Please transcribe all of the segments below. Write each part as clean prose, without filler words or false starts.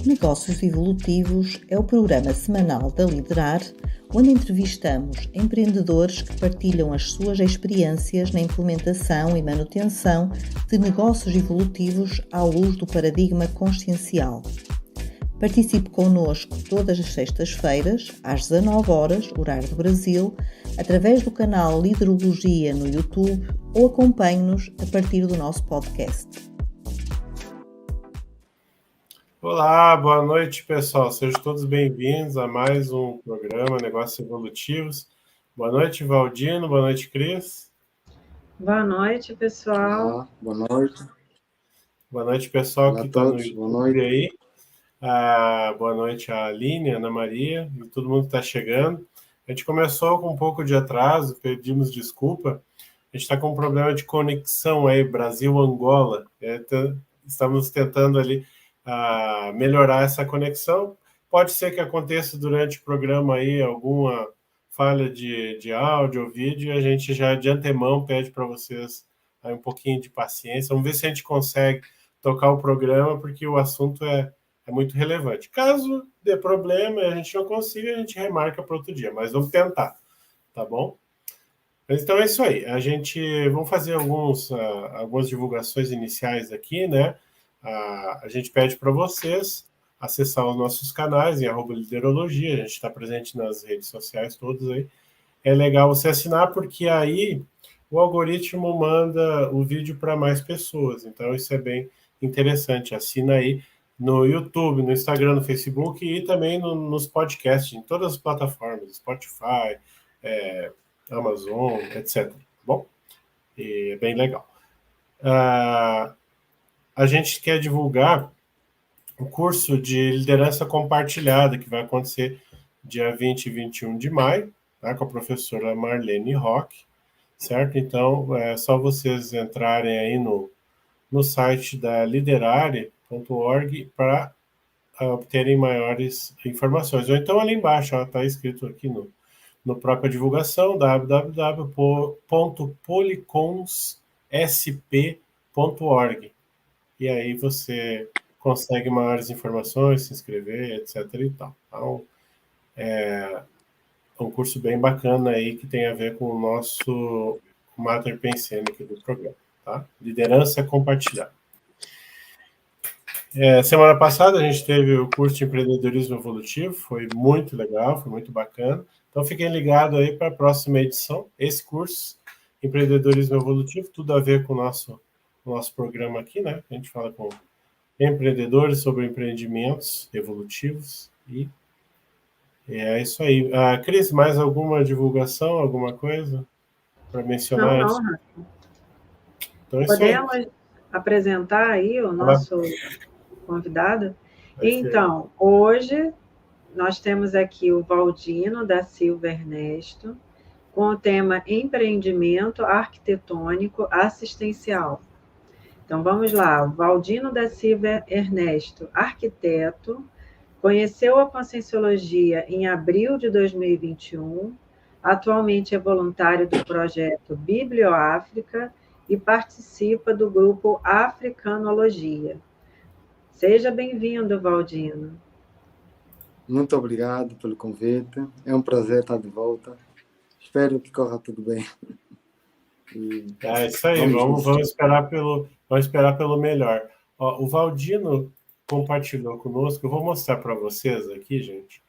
Negócios Evolutivos é o programa semanal da Liderar, onde entrevistamos empreendedores que partilham as suas experiências na implementação e manutenção de negócios evolutivos à luz do paradigma consciencial. Participe connosco todas as sextas-feiras, às 19 horas, horário do Brasil, através do canal Liderologia no YouTube ou acompanhe-nos a partir do nosso podcast. Olá, boa noite, pessoal. Sejam todos bem-vindos a mais um programa Negócios Evolutivos. Boa noite, Valdino. Boa noite, Cris. Boa noite, pessoal. Olá, boa noite. Boa noite, pessoal. Olá que a está no todos, YouTube boa noite. aí. Boa noite a Aline, a Ana Maria e todo mundo que está chegando. A gente começou com um pouco de atraso, pedimos desculpa. A gente está com um problema de conexão aí, Brasil-Angola. Estamos tentando ali melhorar essa conexão. Pode ser que aconteça durante o programa aí alguma falha de áudio ou vídeo, e a gente já de antemão pede para vocês aí um pouquinho de paciência. Vamos ver se a gente consegue tocar o programa, porque o assunto é muito relevante. Caso dê problema e a gente não consiga, a gente remarca para outro dia, mas vamos tentar, tá bom? Mas então é isso aí. Vamos fazer algumas divulgações iniciais aqui, né? A gente pede para vocês acessar os nossos canais em @liderologia. A gente está presente nas redes sociais todas aí. É legal você assinar, porque aí o algoritmo manda o vídeo para mais pessoas. Então isso é bem interessante. Assina aí no YouTube, no Instagram, no Facebook e também nos podcasts, em todas as plataformas, Spotify, Amazon, etc. Tá bom? E é bem legal. A gente quer divulgar o curso de liderança compartilhada, que vai acontecer dia 20 e 21 de maio, tá? Com a professora Marlene Roque, certo? Então, é só vocês entrarem aí no site da liderare.org para obterem maiores informações. Ou então ali embaixo, está escrito aqui no própria divulgação, www.policonssp.org. E aí você consegue maiores informações, se inscrever, etc. e tal. Então, é um curso bem bacana aí que tem a ver com o nosso Mater Pensando aqui do programa, tá? Liderança compartilhada. Semana passada a gente teve o curso de empreendedorismo evolutivo, foi muito legal, foi muito bacana. Então fiquem ligados aí para a próxima edição. Esse curso, empreendedorismo evolutivo, tudo a ver com o nosso programa aqui, né? A gente fala com empreendedores sobre empreendimentos evolutivos e é isso aí. Cris, mais alguma divulgação, alguma coisa para mencionar? Não. Então, é isso aí. Podemos apresentar aí o nosso convidado? Então, hoje nós temos aqui o Valdino da Silva Ernesto, com o tema Empreendimento Arquitetônico Assistencial. Então, vamos lá. O Valdino da Silva Ernesto, arquiteto, conheceu a Conscienciologia em abril de 2021, atualmente é voluntário do projeto Biblioáfrica e participa do grupo Africanologia. Seja bem-vindo, Valdino. Muito obrigado pelo convite. É um prazer estar de volta. Espero que corra tudo bem. É isso aí, vamos esperar pelo melhor. Ó, o Valdino compartilhou conosco, eu vou mostrar para vocês aqui, gente,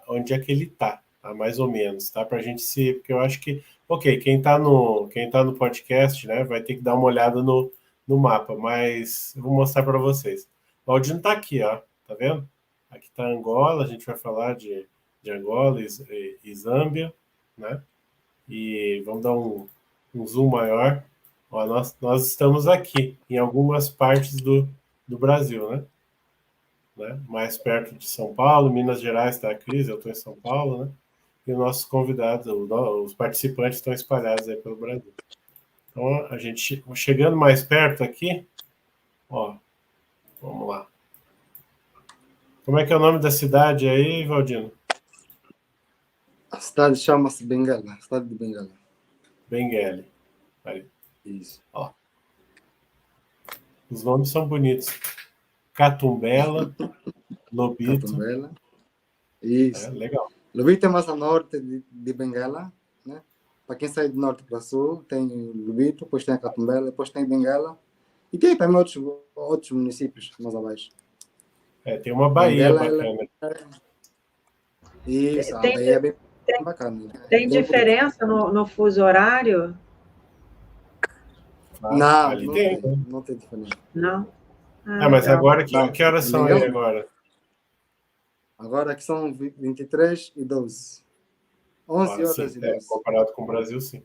onde é que ele está, mais ou menos, tá? Para a gente se... Porque eu acho que... Ok, quem tá no podcast, né, vai ter que dar uma olhada no mapa, mas eu vou mostrar para vocês. O Valdino está aqui, ó, tá vendo? Aqui está Angola, a gente vai falar de Angola e Zâmbia, né? E vamos dar um zoom maior. Ó, nós estamos aqui, em algumas partes do Brasil, né? Mais perto de São Paulo, Minas Gerais está a Cris, eu estou em São Paulo, né? E os nossos convidados, os participantes estão espalhados aí pelo Brasil. Então, a gente chegando mais perto aqui, ó, vamos lá. Como é que é o nome da cidade aí, Valdino? A cidade chama-se Benguela, cidade de Benguela. Benguela. Aí. Isso. Ó. Os nomes são bonitos. Catumbela, Lobito. Catumbela. Isso. Legal. Lobito é mais a norte de Benguela, né? Para quem sai do norte para sul, tem Lobito, depois tem a Catumbela, depois tem Benguela. E tem também outros municípios mais abaixo. Tem uma Bahia Benguela, bacana. Isso, a Bahia é bem bacana. Tem diferença no fuso horário? Não, ali não tem diferença. Não? Mas agora, que horas são aí agora? Agora aqui são 23h12. 11h12. Comparado com o Brasil, sim.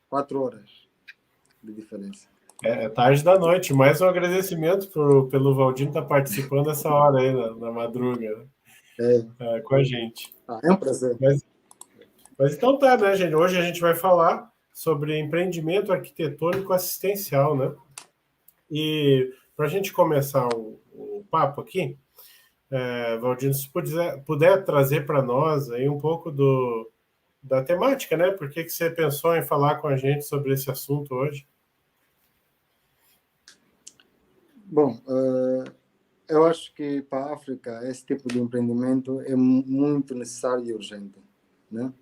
4 horas de diferença. É tarde da noite. Mais um agradecimento pelo Valdino estar participando essa hora aí, na madruga, com a gente. É um prazer. Mas então tá, né, gente? Hoje a gente vai falar sobre empreendimento arquitetônico assistencial, né? E para a gente começar o papo aqui, Valdino, se puder trazer para nós aí um pouco da temática, né? Por que você pensou em falar com a gente sobre esse assunto hoje? Bom, eu acho que para a África esse tipo de empreendimento é muito necessário e urgente, né?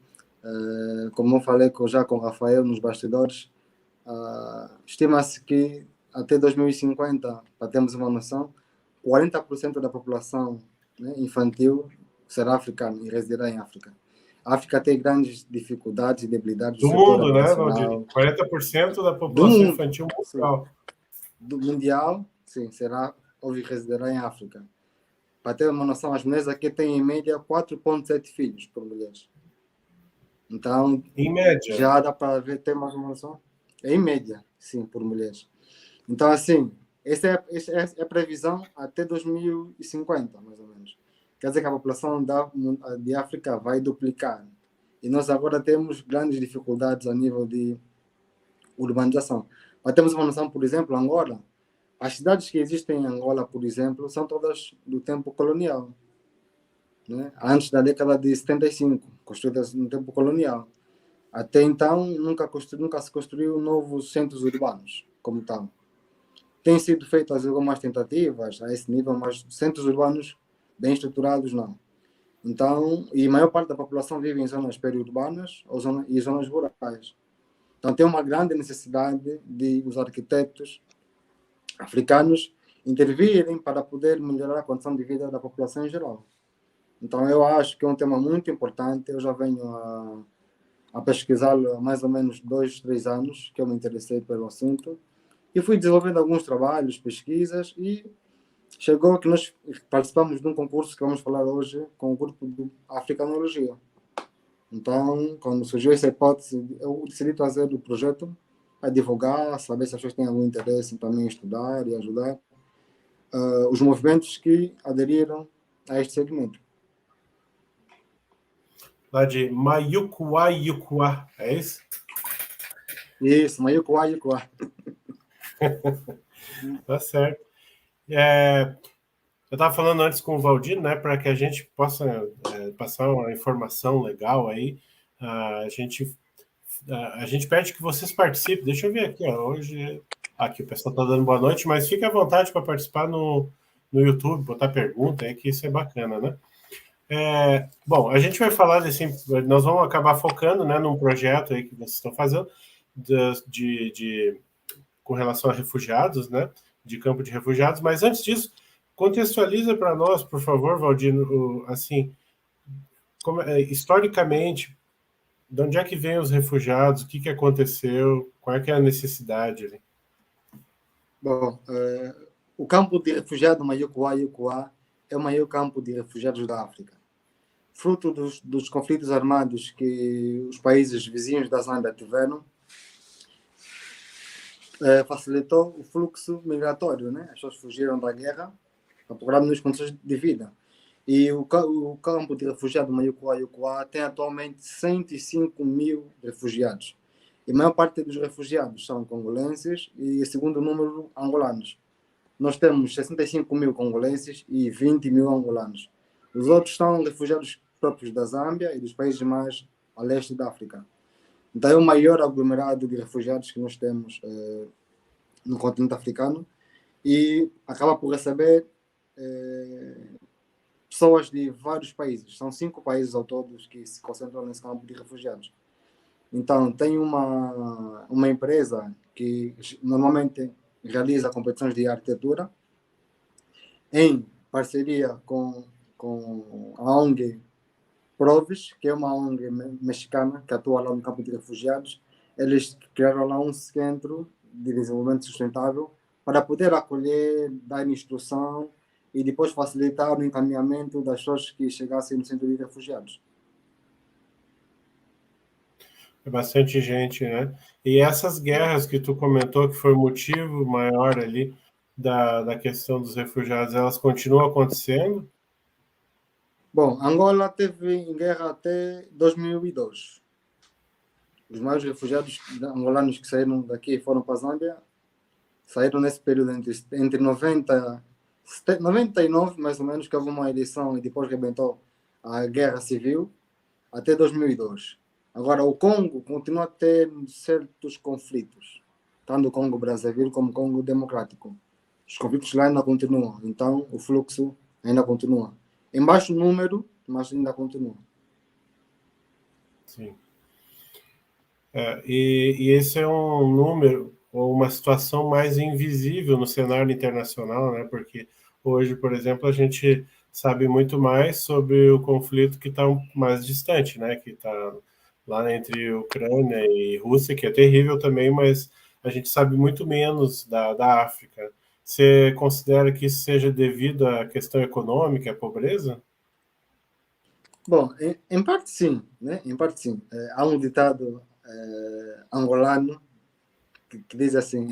Como eu falei já com o Rafael nos bastidores, estima-se que até 2050, para termos uma noção, 40% da população, né, infantil será africana e residirá em África. A África tem grandes dificuldades e debilidades do mundo, né, Valdir? 40% da população infantil mundial. Do mundial, sim, será ou residirá em África. Para ter uma noção, as mulheres aqui têm em média 4,7 filhos por mulher. Então, em média, já dá para ver, ter mais uma noção? Em média, sim, por mulheres. Então, assim, essa é a previsão até 2050, mais ou menos. Quer dizer que a população de África vai duplicar. E nós agora temos grandes dificuldades a nível de urbanização. Para termos uma noção, por exemplo, Angola, as cidades que existem em Angola, por exemplo, são todas do tempo colonial, né? Antes da década de 75, construídas no tempo colonial. Até então, nunca se construiu novos centros urbanos, como tal. Tem sido feitas algumas tentativas a esse nível, mas centros urbanos bem estruturados, não. Então, e a maior parte da população vive em zonas periurbanas e zonas rurais. Então, tem uma grande necessidade de os arquitetos africanos intervirem para poder melhorar a condição de vida da população em geral. Então, eu acho que é um tema muito importante. Eu já venho a pesquisá-lo há mais ou menos 2, 3 anos que eu me interessei pelo assunto. E fui desenvolvendo alguns trabalhos, pesquisas, e chegou que nós participamos de um concurso que vamos falar hoje com o grupo de Africanologia. Então, quando surgiu essa hipótese, eu decidi trazer o projeto a divulgar, saber se as pessoas têm algum interesse em também estudar e ajudar os movimentos que aderiram a este segmento. Lá de Mayucuá, é isso? Isso, Mayucuá. Tá certo. Eu estava falando antes com o Valdir, né, para que a gente possa passar uma informação legal aí. A gente pede que vocês participem. Deixa eu ver aqui, hoje. Aqui o pessoal está dando boa noite, mas fique à vontade para participar no YouTube, botar pergunta, que isso é bacana, né? Bom, a gente vai falar nós vamos acabar focando, né, num projeto aí que vocês estão fazendo com relação a refugiados, né, de campo de refugiados, mas antes disso, contextualiza para nós, por favor, Valdino, assim, historicamente, de onde é que vêm os refugiados, o que aconteceu, qual é que é a necessidade ali? Bom, o campo de refugiados Mayucuá é o maior campo de refugiados da África. Fruto dos conflitos armados que os países vizinhos da Zâmbia tiveram, facilitou o fluxo migratório, né? As pessoas fugiram da guerra para procurar melhores condições de vida. E o campo de refugiados Mayucuá tem atualmente 105 mil refugiados. E a maior parte dos refugiados são congolenses e, segundo número, angolanos. Nós temos 65 mil congolenses e 20 mil angolanos. Os outros são refugiados próprios da Zâmbia e dos países mais a leste da África. Então é o maior aglomerado de refugiados que nós temos no continente africano. e acaba por receber pessoas de vários países. São 5 países ao todo que se concentram nesse campo de refugiados. Então, tem uma empresa que normalmente realiza competições de arquitetura em parceria com a ONG Proves, que é uma ONG mexicana que atua lá no campo de refugiados. Eles criaram lá um centro de desenvolvimento sustentável para poder acolher, dar instrução e depois facilitar o encaminhamento das pessoas que chegassem no centro de refugiados. É bastante gente, né? E essas guerras que tu comentou que foi o motivo maior ali da questão dos refugiados, elas continuam acontecendo? Bom, Angola teve em guerra até 2002. Os maiores refugiados angolanos que saíram daqui e foram para a Zâmbia saíram nesse período entre 99, mais ou menos, que houve uma eleição e depois rebentou a guerra civil, até 2002. Agora, o Congo continua a ter certos conflitos, tanto o Congo Brazzaville como o Congo Democrático. Os conflitos lá ainda continuam, então o fluxo ainda continua. Em baixo número, mas ainda continua. Sim. E esse é um número ou uma situação mais invisível no cenário internacional, né? Porque hoje, por exemplo, a gente sabe muito mais sobre o conflito que está mais distante, né? Que está lá entre Ucrânia e Rússia, que é terrível também, mas a gente sabe muito menos da África. Você considera que isso seja devido à questão econômica, à pobreza? Bom, em parte sim, né? Em parte sim. Há um ditado angolano que diz assim: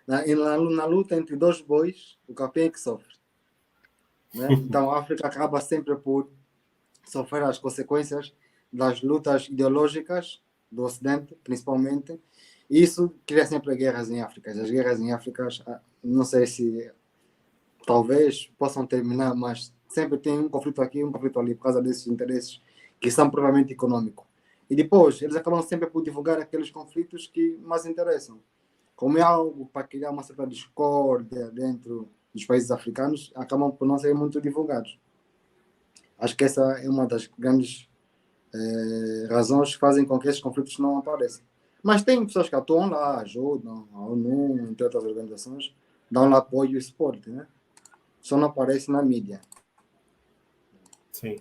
na luta entre 2 bois, o capim é que sofre. Né? Então a África acaba sempre por sofrer as consequências das lutas ideológicas do Ocidente, principalmente, e isso cria sempre guerras em África. As guerras em África, não sei se talvez possam terminar, mas sempre tem um conflito aqui, um conflito ali, por causa desses interesses que são provavelmente econômicos. E depois, eles acabam sempre por divulgar aqueles conflitos que mais interessam. Como é algo para criar uma certa discórdia dentro dos países africanos, acabam por não ser muito divulgados. Acho que essa é uma das grandes razões que fazem com que esses conflitos não apareçam. Mas tem pessoas que atuam lá, ajudam, a ONU, entre outras organizações, dão lá apoio e suporte, né? Só não aparece na mídia. Sim.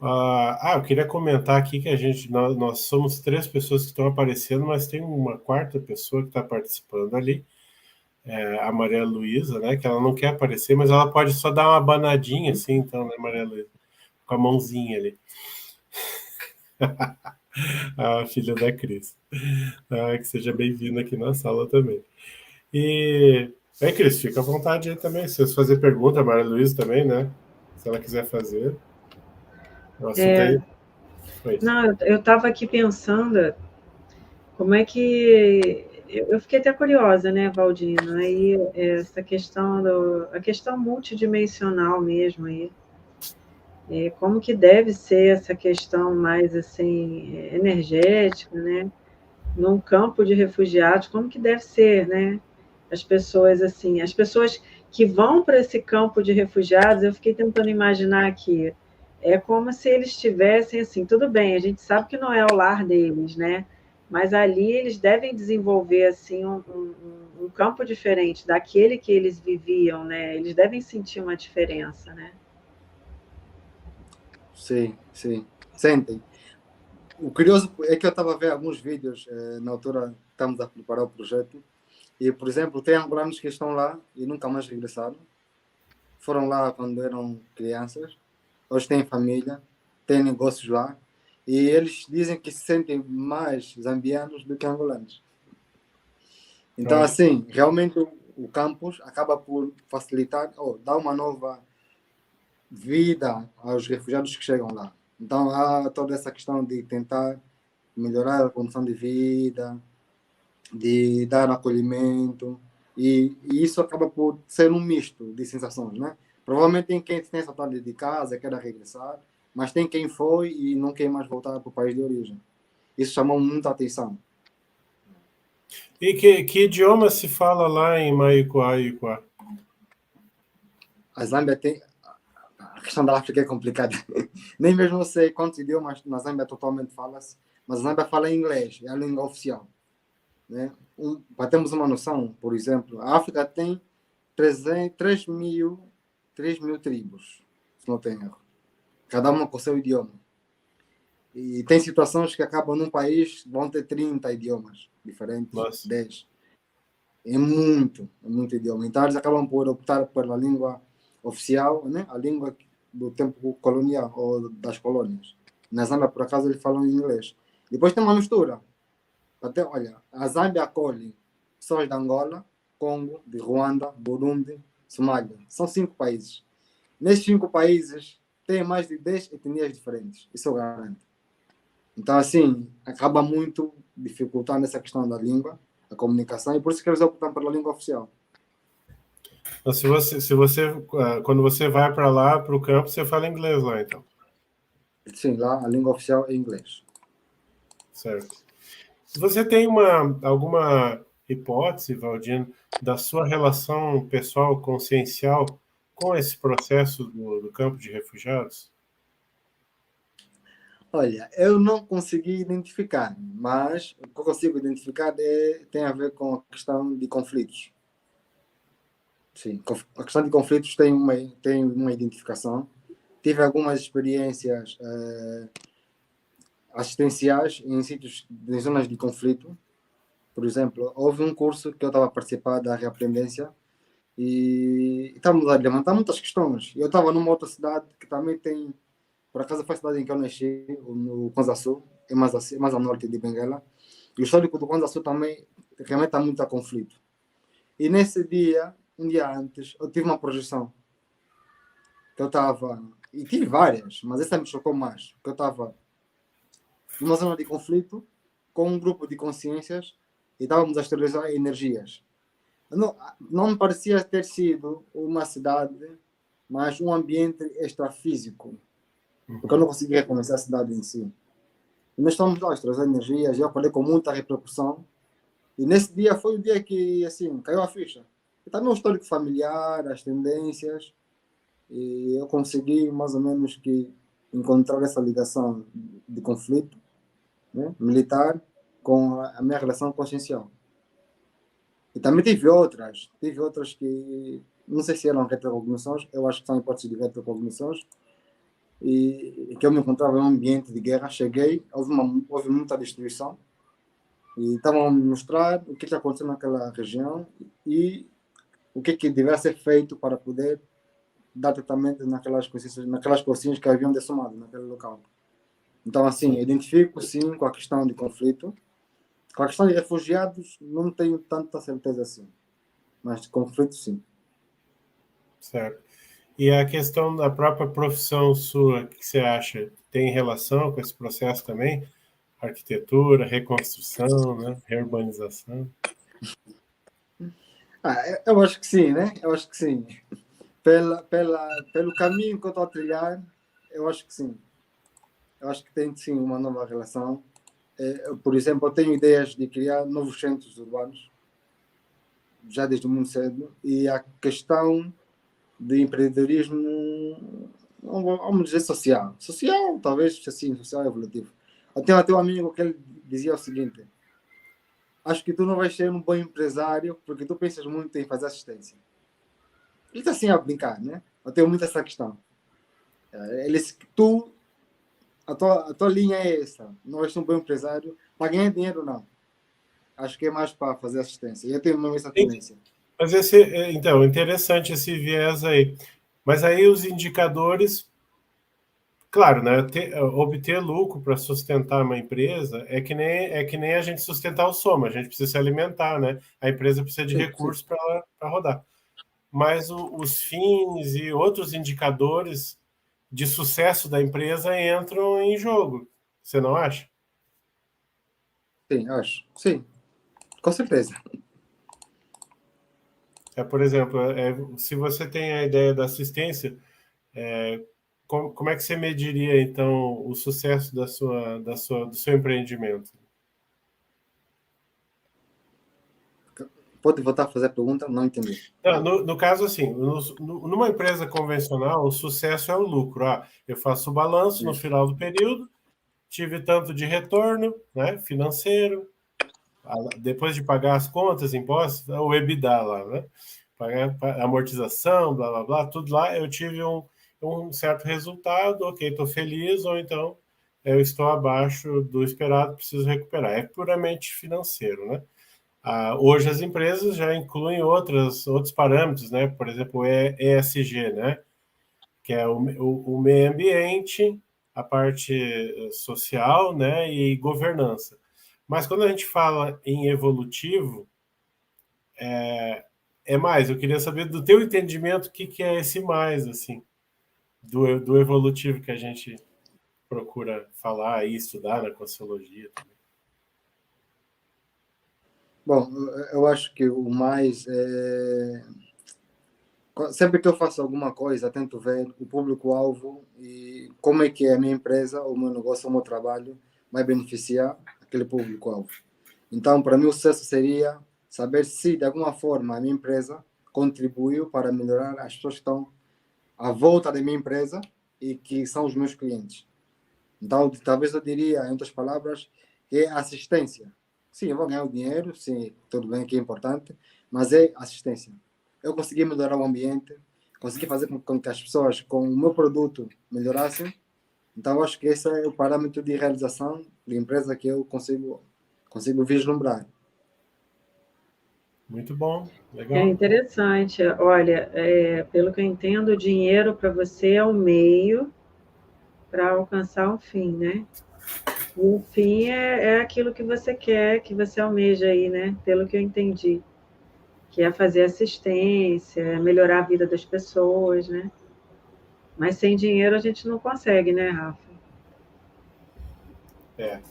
Eu queria comentar aqui que nós somos 3 pessoas que estão aparecendo, mas tem uma quarta pessoa que está participando ali, a Maria Luísa, né? Que ela não quer aparecer, mas ela pode só dar uma abanadinha assim, então, né, Maria Luísa? Com a mãozinha ali. A filha da Cris. Que seja bem-vinda aqui na sala também. E aí, Cris, fica à vontade aí também. Se você fazer pergunta, a Maria Luísa também, né? Se ela quiser fazer. O assunto aí. Não, eu estava aqui pensando como é que. Eu fiquei até curiosa, né, Valdino? Aí, essa questão a questão multidimensional mesmo aí. Como que deve ser essa questão mais assim, energética, né? Num campo de refugiados, como que deve ser, né? As pessoas assim, as pessoas que vão para esse campo de refugiados, eu fiquei tentando imaginar aqui, é como se eles estivessem assim, tudo bem, a gente sabe que não é o lar deles, né? Mas ali eles devem desenvolver assim um campo diferente daquele que eles viviam, né? Eles devem sentir uma diferença, né? Sim, sim. Sentem. O curioso é que eu estava a ver alguns vídeos na altura que estamos a preparar o projeto e, por exemplo, tem angolanos que estão lá e nunca mais regressaram. Foram lá quando eram crianças, hoje têm família, têm negócios lá e eles dizem que se sentem mais zambianos do que angolanos. Então, assim, realmente o campus acaba por facilitar ou dar uma nova vida aos refugiados que chegam lá. Então, há toda essa questão de tentar melhorar a condição de vida, de dar acolhimento, e isso acaba por ser um misto de sensações, né? Provavelmente tem quem tem saudade de casa, quer regressar, mas tem quem foi e não quer mais voltar para o país de origem. Isso chamou muita atenção. E que idioma se fala lá em Maiquá? A Zâmbia tem... A questão da África é complicada. Nem mesmo sei quantos idiomas na Zâmbia totalmente fala-se, mas a Zâmbia fala inglês, é a língua oficial. Né? Para termos uma noção, por exemplo, a África tem 3 mil tribos, se não tenho erro. Cada uma com o seu idioma. E tem situações que acabam num país, vão ter 30 idiomas diferentes, Nossa. 10. É muito idioma. Então eles acabam por optar pela língua oficial, né? A língua do tempo colonial ou das colônias. Na Zâmbia, por acaso, eles falam inglês. Depois tem uma mistura. Até, olha, a Zâmbia acolhe pessoas de Angola, Congo, de Ruanda, Burundi, Somália. São 5 países. Nesses 5 países, tem mais de 10 etnias diferentes. Isso eu garanto. Então, assim, acaba muito dificultando essa questão da língua, a comunicação, e por isso que eles optam pela língua oficial. Então, quando você vai para lá, para o campo, você fala inglês lá, então. Sim, lá a língua oficial é inglês. Certo. Você tem alguma hipótese, Valdino, da sua relação pessoal, consciencial, com esse processo do campo de refugiados? Olha, eu não consegui identificar, mas o que eu consigo identificar tem a ver com a questão de conflitos. Sim, a questão de conflitos tem uma identificação. Tive algumas experiências assistenciais em sítios, em zonas de conflito. Por exemplo, houve um curso que eu estava a participar da reaprendência e estávamos a levantar muitas questões. Eu estava numa outra cidade que também tem, por acaso foi a cidade em que eu nasci, no Kwanza Sul, é mais ao norte de Benguela. E o histórico do Kwanza Sul também realmente há muito conflito. E nesse dia, um dia antes, eu tive uma projeção. Que eu estava, e tive várias, mas essa me chocou mais. Que eu estava numa zona de conflito com um grupo de consciências e estávamos a esterilizar energias. Não me parecia ter sido uma cidade, mas um ambiente extrafísico, porque eu não conseguia reconhecer a cidade em si. E nós estamos lá a esterilizar energias, eu falei com muita repercussão, e nesse dia foi o dia que, assim, caiu a ficha. E também o histórico familiar, as tendências, e eu consegui mais ou menos que encontrar essa ligação de conflito, né, militar com a minha relação consciencial. E também tive outras que não sei se eram retrocognições, eu acho que são hipóteses de retrocognições, e que eu me encontrava em um ambiente de guerra, cheguei, houve muita destruição, e estavam a me mostrar o que aconteceu naquela região e o que deveria ser feito para poder dar tratamento naquelas consciências que haviam dessomado naquele local. Então, assim, identifico sim com a questão de conflito. Com a questão de refugiados, não tenho tanta certeza assim. Mas de conflito, sim. Certo. E a questão da própria profissão sua, o que você acha? Tem relação com esse processo também? Arquitetura, reconstrução, né? Reurbanização? Eu acho que sim, né? Eu acho que sim. Pelo caminho que eu estou a trilhar, eu acho que sim. Eu acho que tem sim uma nova relação. Por exemplo, eu tenho ideias de criar novos centros urbanos, já desde muito cedo, e a questão de empreendedorismo, vamos dizer social. Social, talvez, assim, social evolutivo. Eu tenho até um amigo que ele dizia o seguinte: acho que tu não vais ser um bom empresário porque tu pensas muito em fazer assistência. Ele está assim a brincar, né? Eu tenho muito essa questão. Ele disse que a tua linha é essa. Não vais ser um bom empresário para ganhar dinheiro, não. Acho que é mais para fazer assistência. E eu tenho mesmo essa tendência. Mas então, interessante esse viés aí. Mas aí os indicadores, claro, né? Obter lucro para sustentar uma empresa é que nem a gente sustentar o soma, a gente precisa se alimentar, né? A empresa precisa de Sim, recursos para rodar. Mas os fins e outros indicadores de sucesso da empresa entram em jogo. Você não acha? sim, acho. Sim, com certeza. Por exemplo, se você tem a ideia da assistência, como é que você mediria, então, o sucesso do seu empreendimento? Pode voltar a fazer a pergunta? Não entendi. Não, no caso, assim, numa empresa convencional, o sucesso é o lucro. Eu faço o balanço no final do período, tive tanto de retorno, né, financeiro, depois de pagar as contas, impostos, o EBITDA lá, né? Pagar amortização, blá, blá, blá, tudo lá, eu tive um certo resultado, ok, estou feliz, ou então eu estou abaixo do esperado, preciso recuperar. É puramente financeiro, né? Hoje as empresas já incluem outros parâmetros, né? Por exemplo, o ESG, né? Que é o meio ambiente, a parte social, né? E governança. Mas quando a gente fala em evolutivo, é mais. Eu queria saber do teu entendimento o que é esse mais, assim, do evolutivo que a gente procura falar e estudar na Consciologia também. Bom, eu acho que o mais sempre que eu faço alguma coisa, tento ver o público-alvo e como é que a minha empresa, o meu negócio, o meu trabalho vai beneficiar aquele público-alvo. Então, para mim, o sucesso seria saber se, de alguma forma, a minha empresa contribuiu para melhorar as pessoas que estão à volta da minha empresa e que são os meus clientes. Então, talvez eu diria, em outras palavras, que é assistência. Sim, eu vou ganhar o dinheiro, sim, tudo bem, que é importante, mas é assistência. Eu consegui melhorar o ambiente, consegui fazer com que as pessoas com o meu produto melhorassem. Então, eu acho que esse é o parâmetro de realização de empresa que eu consigo vislumbrar. Muito bom, É legal. interessante. Olha, pelo que eu entendo, o dinheiro para você é o meio para alcançar o fim, né? E o fim é aquilo que você quer, que você almeja aí, né? Pelo que eu entendi. Que é fazer assistência, melhorar a vida das pessoas, né? Mas sem dinheiro a gente não consegue, né, Rafa? É.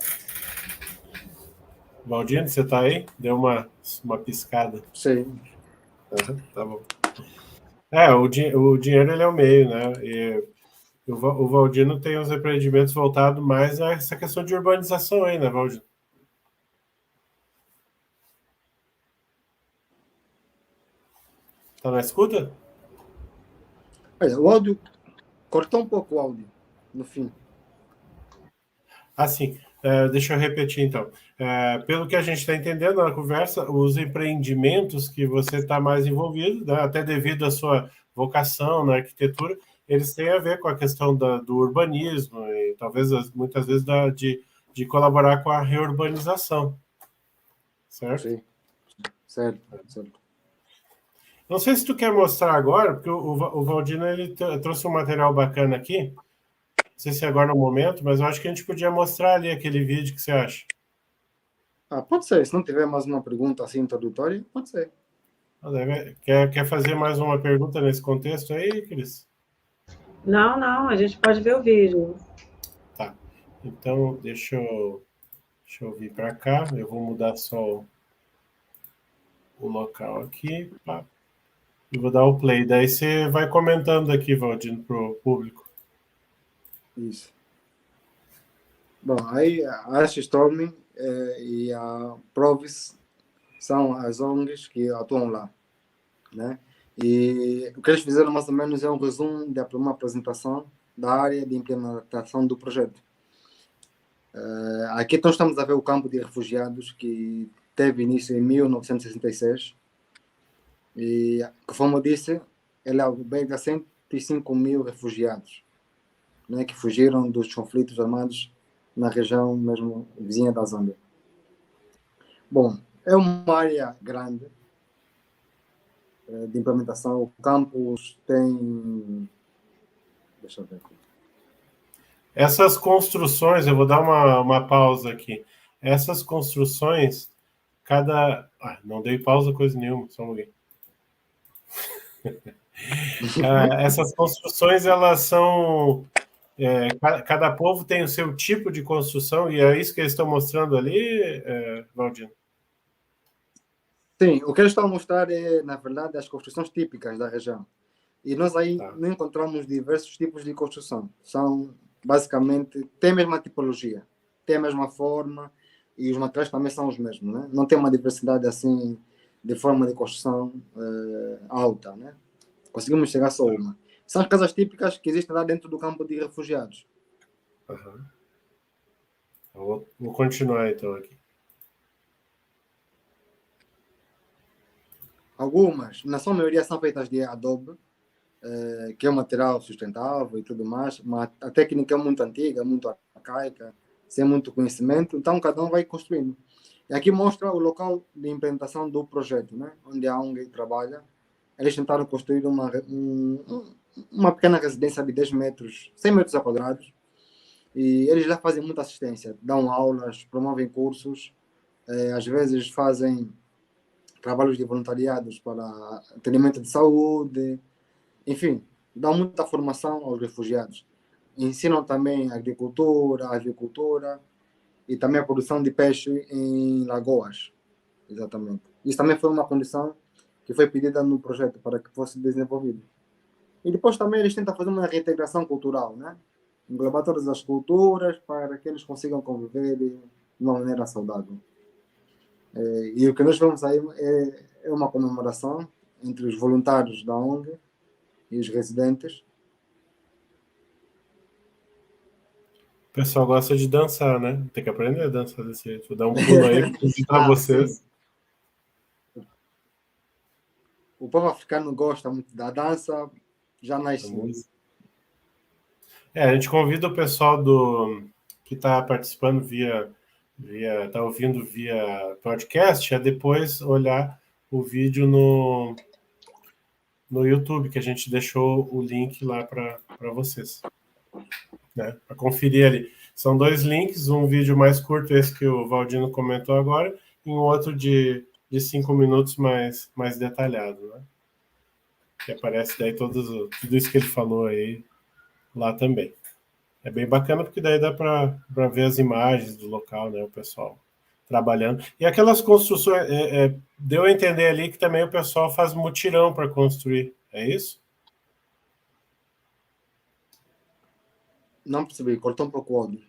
Valdino, você tá aí? Deu uma piscada. Sim. Tá bom. O dinheiro ele é o meio, né? E o Valdino tem os empreendimentos voltados mais a essa questão de urbanização aí, né, Valdino? Tá na escuta? Olha, o áudio cortou um pouco o áudio no fim. Sim. Deixa eu repetir, então. Pelo que a gente está entendendo na conversa, os empreendimentos que você está mais envolvido, né, até devido à sua vocação na arquitetura, eles têm a ver com a questão do urbanismo e talvez muitas vezes de colaborar com a reurbanização, certo? Sim, certo. Não sei se tu quer mostrar agora, porque o Valdino ele trouxe um material bacana aqui. Não sei se agora é o momento, mas eu acho que a gente podia mostrar ali aquele vídeo que você acha. Pode ser. Se não tiver mais uma pergunta assim introdutória, pode ser. Quer fazer mais uma pergunta nesse contexto aí, Cris? Não, a gente pode ver o vídeo. Tá. Então, deixa eu vir para cá. Eu vou mudar só o local aqui. Pá. E vou dar o play. Daí você vai comentando aqui, Valdino, para o público. Isso. Bom, aí a Storming e a Provis são as ONGs que atuam lá, né? E o que eles fizeram mais ou menos é um resumo de uma apresentação da área de implementação do projeto. Aqui então estamos a ver o campo de refugiados que teve início em 1966 e, conforme eu disse, ele alberga 105 mil refugiados, né, que fugiram dos conflitos armados na região mesmo vizinha da Zâmbia. Bom, é uma área grande de implementação. O campus tem... Deixa eu ver aqui. Essas construções, eu vou dar uma pausa aqui. Essas construções, não dei pausa coisa nenhuma, só um pouquinho. Essas construções, elas são... cada povo tem o seu tipo de construção, e é isso que eles estão mostrando ali, Valdino? Sim, o que eles estão a mostrar é, na verdade, as construções típicas da região. E nós aí não encontramos diversos tipos de construção. São, basicamente, tem a mesma tipologia, tem a mesma forma, e os materiais também são os mesmos, né? Não tem uma diversidade assim de forma de construção alta, né? Conseguimos chegar só uma. São as casas típicas que existem lá dentro do campo de refugiados. Uhum. Vou continuar então aqui. Algumas, na sua maioria, são feitas de adobe, que é um material sustentável e tudo mais, mas a técnica é muito antiga, muito arcaica, sem muito conhecimento, então cada um vai construindo. E aqui mostra o local de implementação do projeto, né? Onde a ONG trabalha. Eles tentaram construir uma pequena residência de 10 metros, 100 metros quadrados, e eles lá fazem muita assistência, dão aulas, promovem cursos, às vezes fazem trabalhos de voluntariados para atendimento de saúde, enfim, dão muita formação aos refugiados. Ensinam também agricultura, avicultura e também a produção de peixe em lagoas. Exatamente. Isso também foi uma condição que foi pedida no projeto para que fosse desenvolvido. E depois também eles tentam fazer uma reintegração cultural, né? Englobar todas as culturas para que eles consigam conviver de uma maneira saudável. E o que nós vemos aí é uma comemoração entre os voluntários da ONG e os residentes. O pessoal gosta de dançar, né? Tem que aprender a dançar desse jeito. Vou dar um pulo aí para visitar vocês. Sim. O povo africano gosta muito da dança, já nasce. A gente convida o pessoal que está participando tá ouvindo via podcast, a depois olhar o vídeo no YouTube, que a gente deixou o link lá para vocês, né? Para conferir ali. São 2 links, um vídeo mais curto, esse que o Valdino comentou agora, e um outro de 5 minutos mais detalhado, né? Que aparece daí tudo isso que ele falou aí lá também. É bem bacana porque daí dá para ver as imagens do local, né? O pessoal trabalhando. E aquelas construções, deu a entender ali que também o pessoal faz mutirão para construir, é isso? Não percebi, cortou um pouco o áudio.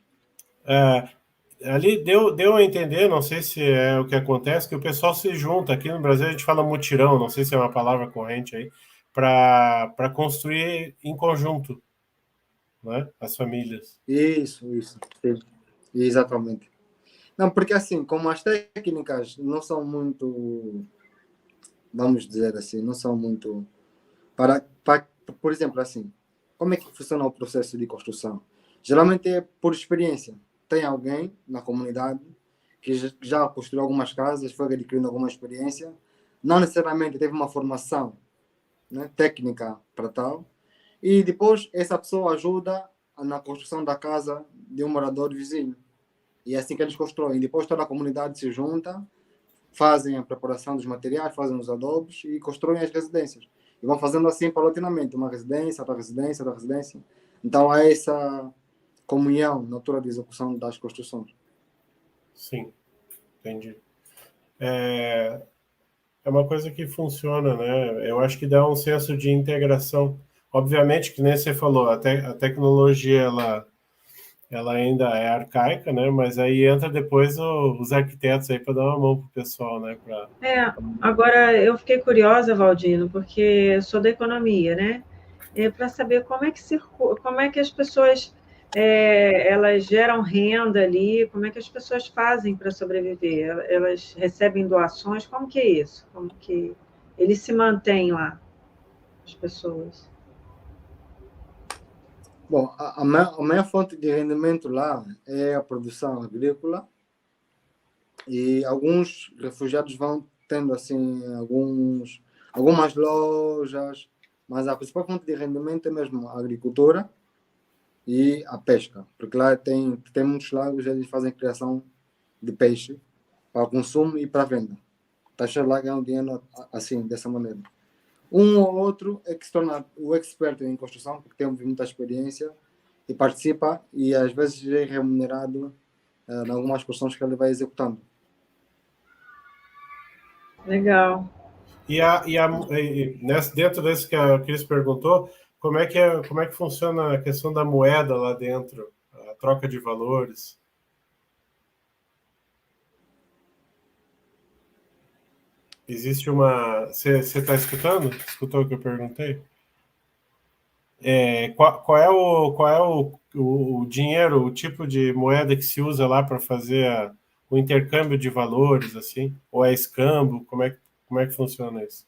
Ali deu a entender, não sei se é o que acontece, que o pessoal se junta. Aqui no Brasil a gente fala mutirão, não sei se é uma palavra corrente aí, para construir em conjunto, né? As famílias. Isso. Sim. Exatamente. Não, porque assim, como as técnicas não são muito, vamos dizer assim, não são muito por exemplo, assim, como é que funciona o processo de construção? Geralmente é por experiência. Tem alguém na comunidade que já construiu algumas casas, foi adquirindo alguma experiência, não necessariamente teve uma formação, né, técnica para tal, e depois essa pessoa ajuda na construção da casa de um morador vizinho. E é assim que eles constroem. Depois toda a comunidade se junta, fazem a preparação dos materiais, fazem os adobos e constroem as residências. E vão fazendo assim paulatinamente, uma residência, outra residência, outra residência. Então há essa comunhão na altura de execução das construções. Sim, entendi. É uma coisa que funciona, né? Eu acho que dá um senso de integração. Obviamente que nem você falou, a tecnologia ela ainda é arcaica, né? Mas aí entra depois os arquitetos aí para dar uma mão pro pessoal, né? Agora eu fiquei curiosa, Valdino, porque eu sou da economia, né? Para saber como é que as pessoas elas geram renda ali, como é que as pessoas fazem para sobreviver? Elas recebem doações? Como que é isso? Como que eles se mantêm lá, as pessoas? Bom, a maior fonte de rendimento lá é a produção agrícola e alguns refugiados vão tendo assim algumas lojas, mas a principal fonte de rendimento é mesmo a agricultura e a pesca, porque lá tem muitos lagos, eles fazem criação de peixe para consumo e para venda. Taxa lá ganham dinheiro assim, dessa maneira. Um ou outro é que se torna o expert em construção, porque tem muita experiência e participa e às vezes é remunerado em algumas construções que ele vai executando. Legal. Dentro desse que a Cris perguntou, como é que funciona a questão da moeda lá dentro, a troca de valores? existe uma... Você está escutando? Escutou o que eu perguntei? Qual é o dinheiro, o tipo de moeda que se usa lá para fazer o intercâmbio de valores, assim? Ou é escambo? Como é que funciona isso?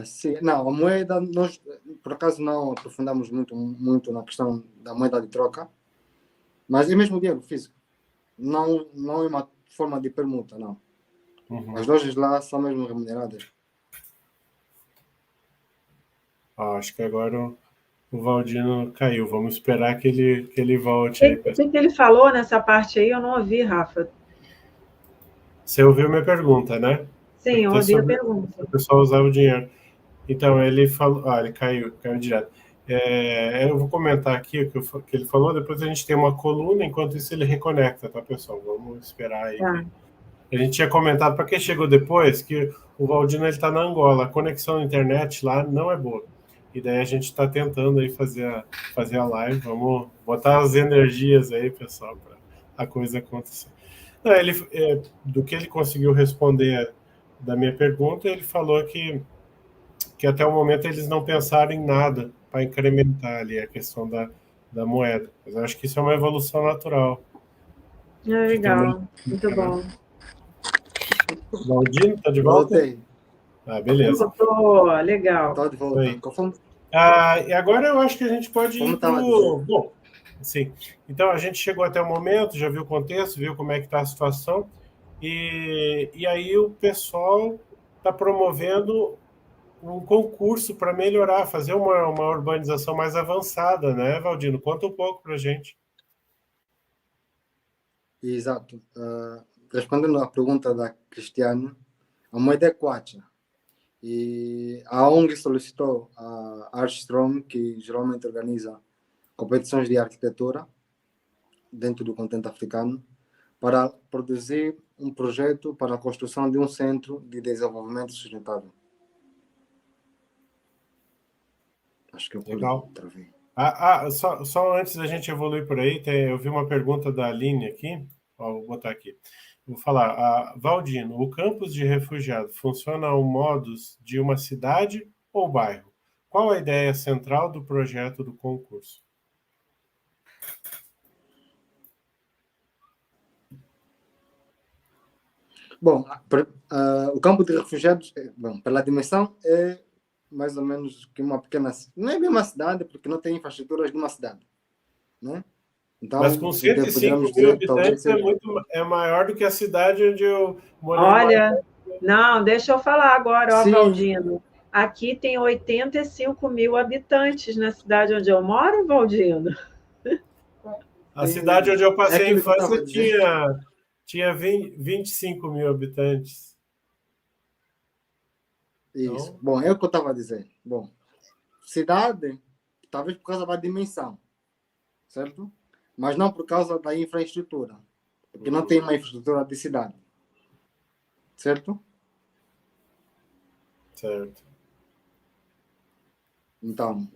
Sim. Não, a moeda, nós por acaso não aprofundamos muito na questão da moeda de troca, mas é mesmo dinheiro físico. Não é uma forma de permuta, não. Uhum. As lojas lá são mesmo remuneradas. Acho que agora o Valdino caiu. Vamos esperar que ele volte aí. O que ele falou nessa parte aí? Eu não ouvi, Rafa. Você ouviu minha pergunta, né? Sim, eu ouvi a pergunta. O pessoal usava o dinheiro. Então, ele falou... ele caiu direto. Eu vou comentar aqui o que ele falou, depois a gente tem uma coluna, enquanto isso ele reconecta, tá, pessoal? Vamos esperar aí. Tá. A gente tinha comentado, para quem chegou depois, que o Valdino está na Angola, a conexão na internet lá não é boa. E daí a gente está tentando aí fazer a live, vamos botar as energias aí, pessoal, para a coisa acontecer. Não, do que ele conseguiu responder da minha pergunta, ele falou que até o momento eles não pensaram em nada para incrementar ali a questão da moeda. Mas eu acho que isso é uma evolução natural. Legal, muito bom. Valdino, tá de volta? Voltei. Beleza. Voltou, legal. Estou de volta. E agora eu acho que a gente pode ir para o... Bom, sim. Então, a gente chegou até o momento, já viu o contexto, viu como é que está a situação, e aí o pessoal está promovendo um concurso para melhorar, fazer uma urbanização mais avançada, né, Valdino? Conta um pouco para a gente. Exato. Respondendo à pergunta da Cristiane, a moeda é Kwacha. E a ONG solicitou a Artstrom, que geralmente organiza competições de arquitetura dentro do continente africano, para produzir um projeto para a construção de um centro de desenvolvimento sustentável. Acho que eu legal. Só antes da gente evoluir por aí, eu vi uma pergunta da Aline aqui. Vou botar aqui. Vou falar. Valdino, o campus de refugiado funciona ao modus de uma cidade ou bairro? Qual a ideia central do projeto do concurso? Bom, o campo de refugiados, pela dimensão, é mais ou menos que uma pequena... Não é bem uma cidade, porque não tem infraestruturas de uma cidade, né? Então, mas com 105 mil habitantes é maior do que a cidade onde eu morei. Olha, não, deixa eu falar agora, ó, Valdino. Aqui tem 85 mil habitantes na cidade onde eu moro, Valdino. A cidade onde eu passei a infância tinha 25 mil habitantes. Isso. Então... Bom, é o que eu estava dizendo. Bom, cidade, talvez por causa da dimensão, certo? Mas não por causa da infraestrutura. Porque não tem uma infraestrutura de cidade. Certo? Certo. Então,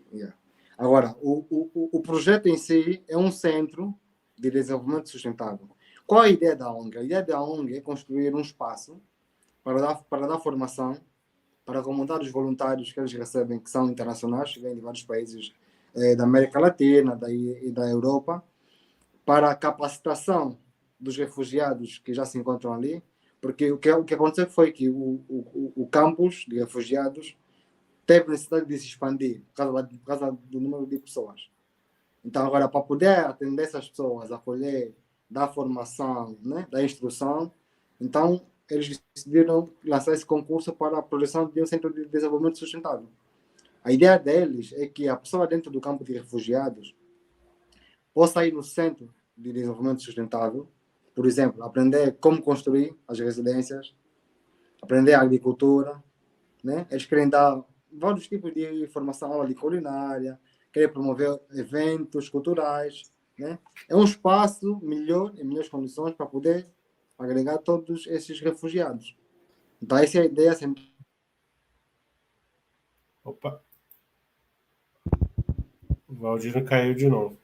agora, o projeto em si é um centro de desenvolvimento sustentável. Qual a ideia da ONG? A ideia da ONG é construir um espaço para dar formação, para acomodar os voluntários que eles recebem, que são internacionais, que vêm de vários países da América Latina e da Europa, para a capacitação dos refugiados que já se encontram ali, porque o que aconteceu foi que o campus de refugiados teve necessidade de se expandir por causa do número de pessoas. Então, agora, para poder atender essas pessoas, acolher, dar formação, né, dar instrução, então, eles decidiram lançar esse concurso para a produção de um centro de desenvolvimento sustentável. A ideia deles é que a pessoa dentro do campo de refugiados possa ir no centro de desenvolvimento sustentável, por exemplo, aprender como construir as residências, aprender a agricultura, né? Eles querem dar vários tipos de formação, aula de culinária, querem promover eventos culturais, né? É um espaço melhor, em melhores condições, para poder agregar todos esses refugiados. Então, essa é a ideia. Opa! O Valdino caiu de novo.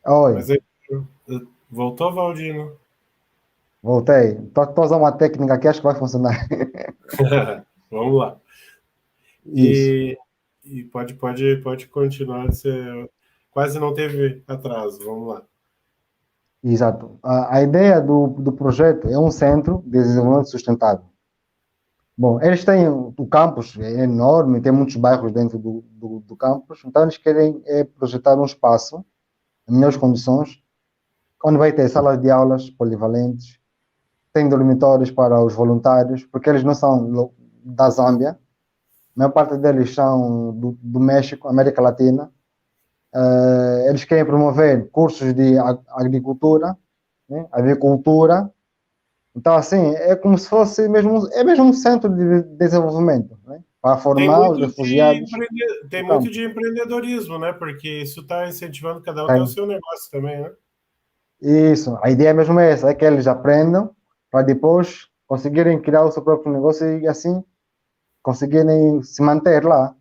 Oi. Mas aí, voltou, Valdino? Voltei. Estou a usar uma técnica que acho que vai funcionar. Vamos lá. Isso, E pode continuar. Você quase não teve atraso. Vamos lá. exato. A ideia do projeto é um centro de desenvolvimento sustentável. Bom, eles têm o campus, é enorme, tem muitos bairros dentro do campus, então eles querem projetar um espaço em melhores condições, onde vai ter salas de aulas polivalentes, tem dormitórios para os voluntários, porque eles não são da Zâmbia, a maior parte deles são do México, América Latina. Eles querem promover cursos de agricultura, né, avicultura. Então, assim, é como se fosse mesmo, é mesmo um centro de desenvolvimento, né, para Tem formar os muito refugiados tem do muito campo. de empreendedorismo, né? Porque isso está incentivando cada um a ter o Tem. seu negócio também, né? Isso, a ideia mesmo é essa, é que eles aprendam para depois conseguirem criar o seu próprio negócio e assim conseguirem se manter lá.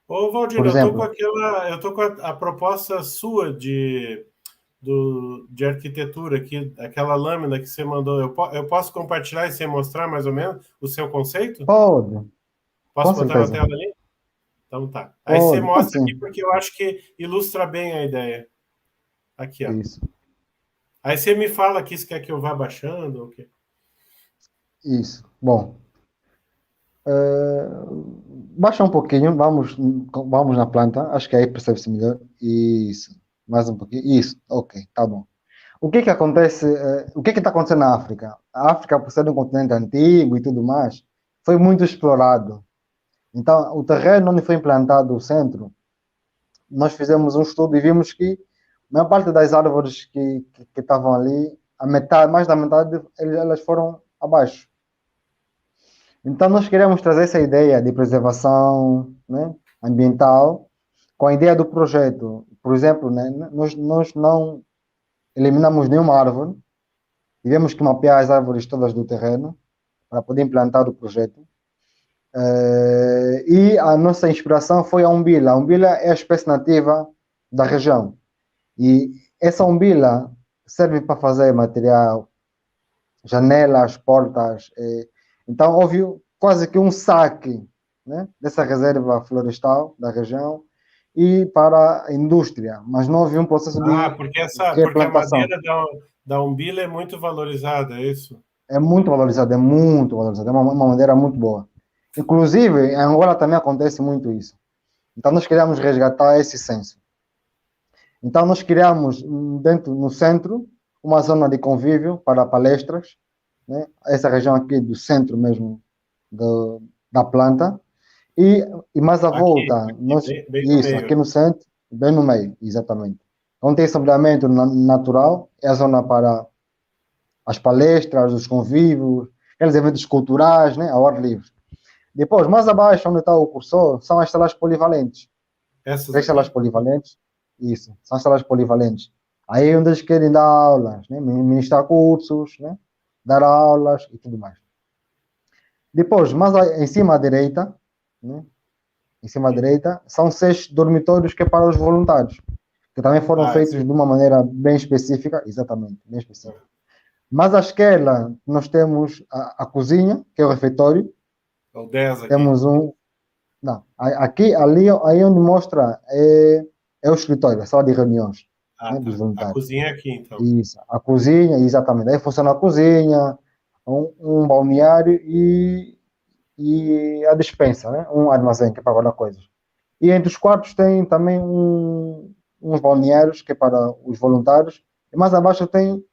Ô, Por Valdir, exemplo, eu tô com a proposta sua de arquitetura aqui, aquela lâmina que você mandou. Eu posso compartilhar e você mostrar mais ou menos o seu conceito? pode, com Posso botar na certeza, tela ali? Então tá. Aí você pode mostra aqui sim, porque eu acho que ilustra bem a ideia. Aqui, ó. isso, Aí você me fala aqui se quer que eu vá baixando ou o quê? isso. Bom, baixa um pouquinho, vamos na planta, acho que aí percebe-se melhor. Isso, mais um pouquinho, isso, ok, tá bom. O que que acontece, o que que está acontecendo na África? A África, por ser um continente antigo e tudo mais, foi muito explorado. Então, o terreno onde foi implantado o centro, nós fizemos um estudo e vimos que a maior parte das árvores que estavam ali, a metade, mais da metade, elas foram abaixo. Então, nós queremos trazer essa ideia de preservação, né, ambiental com a ideia do projeto. Por exemplo, né, nós não eliminamos nenhuma árvore, tivemos que mapear as árvores todas do terreno para poder implantar o projeto. E a nossa inspiração foi a umbila. A umbila é a espécie nativa da região. E essa umbila serve para fazer material, janelas, portas. Então, houve quase que um saque, né, dessa reserva florestal da região e para a indústria, mas não houve um processo Ah, de porque a replantação. madeira da umbila é muito valorizada, é isso? É muito valorizado, é uma madeira muito boa. Inclusive, em Angola também acontece muito isso. Então, nós queríamos resgatar esse senso. Então, nós criamos dentro, no centro, uma zona de convívio para palestras, né? Essa região aqui do centro mesmo da planta. E mais à volta, Bem no isso, aqui meio. no centro, bem no meio, exatamente. Onde tem sombreamento natural, é a zona para as palestras, os convívios, aqueles eventos culturais, né? Ao ar livre. Depois, mais abaixo, onde está o cursor, são as salas polivalentes. Essas As salas aqui? polivalentes, isso, são as salas polivalentes. Aí é onde eles querem dar aulas, né? Ministrar cursos, né? Dar aulas e tudo mais. Depois, mais em cima à direita, né? Em cima à direita, são 6 dormitórios que é para os voluntários, que também foram Ah, feitos de uma maneira bem específica, exatamente, bem específica. Mais à esquerda, nós temos a cozinha, que é o refeitório. o 10 aqui. Temos um. Não, aqui, ali, aí onde mostra é o escritório, a sala de reuniões, Ah, né, dos tá. A voluntários. cozinha é aqui, então. Isso, a cozinha, exatamente. Aí funciona a cozinha, um balneário e a despensa, né? Um armazém que é para guardar coisas. E entre os quartos tem também uns balneários que é para os voluntários. E mais abaixo tem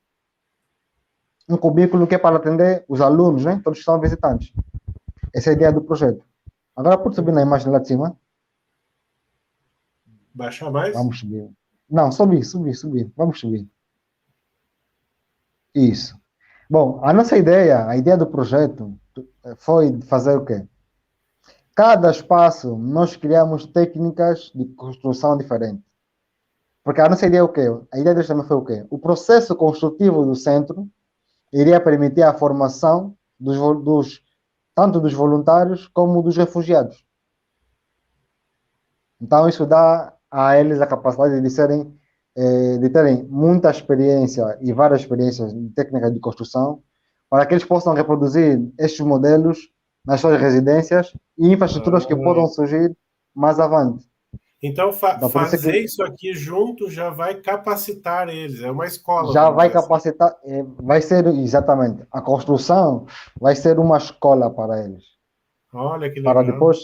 um cubículo que é para atender os alunos, né? Todos que são visitantes. Essa é a ideia do projeto. Agora, pode subir na imagem lá de cima. Baixar mais? Vamos subir. Não, subir. Vamos subir. Isso. Bom, a nossa ideia, a ideia do projeto foi fazer o quê? Cada espaço nós criamos técnicas de construção diferentes. Porque a nossa ideia é o quê? A ideia deles também foi o quê? O processo construtivo do centro iria permitir a formação tanto dos voluntários como dos refugiados. Então, isso dá a eles a capacidade de serem de terem muita experiência e várias experiências em técnicas de construção, para que eles possam reproduzir estes modelos nas suas residências e infraestruturas que possam surgir mais avante. Então, Então, por isso fazer que isso aqui junto já vai capacitar eles. É uma escola, já vamos vai dizer assim. capacitar, vai ser exatamente, a construção vai ser uma escola para eles, Olha que para legal. depois,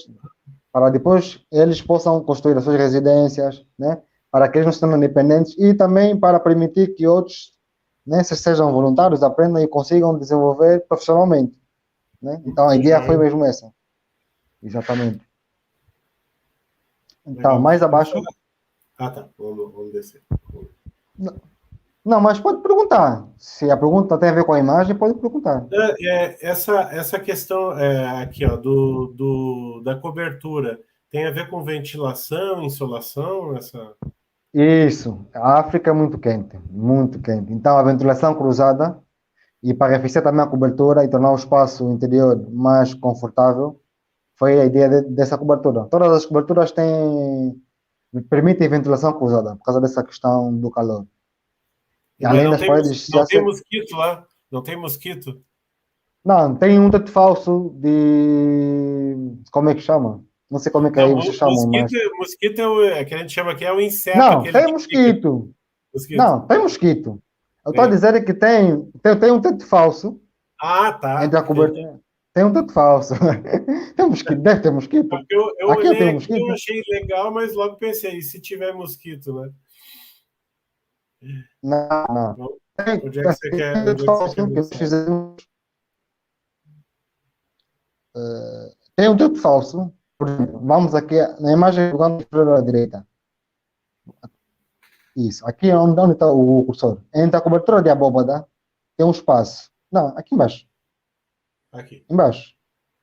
para depois eles possam construir as suas residências, né? Para que eles não sejam independentes e também para permitir que outros, né, sejam voluntários, aprendam e consigam desenvolver profissionalmente, né? Então a Que ideia foi joia. mesmo essa, exatamente. Então, Legal. mais abaixo, Ah, tá. Vamos descer. não, mas pode perguntar. Se a pergunta tem a ver com a imagem, pode perguntar. Essa questão aqui, ó, da cobertura, tem a ver com ventilação, insolação, essa... Isso, a África é muito quente, muito quente. Então, a ventilação cruzada e para arrefecer também a cobertura e tornar o espaço interior mais confortável, foi a ideia dessa cobertura. Todas as coberturas permitem ventilação cruzada, por causa dessa questão do calor. E Mas além das paredes não já tem ser... mosquito lá? Não tem mosquito? Não, tem um teto falso de... Como é que chama? Não sei como é que Não, aí vocês chamam, mas... mosquito é que a gente chama aqui, é o inseto, Não, aquele tem que fica. mosquito. Mosquito. Não, tem mosquito. Eu estou a Tem. dizer que tem um teto falso Ah, tá. entre a Entendi. cobertura. Tem um teto falso. Tem mosquito, deve ter mosquito. Porque eu Aqui eu olhei tenho aqui, eu mosquito. achei legal, mas logo pensei, e se tiver mosquito, né? Não, não. Tem, Onde é que você quer, tem um teto onde é que você quer falso que nós mostrar? fizemos. Tem um teto falso. Por exemplo, vamos aqui na imagem do canto superior à direita. Isso. Aqui é onde está o cursor. Entre a cobertura de abóbada tem um espaço. Não, aqui embaixo. Aqui. Embaixo.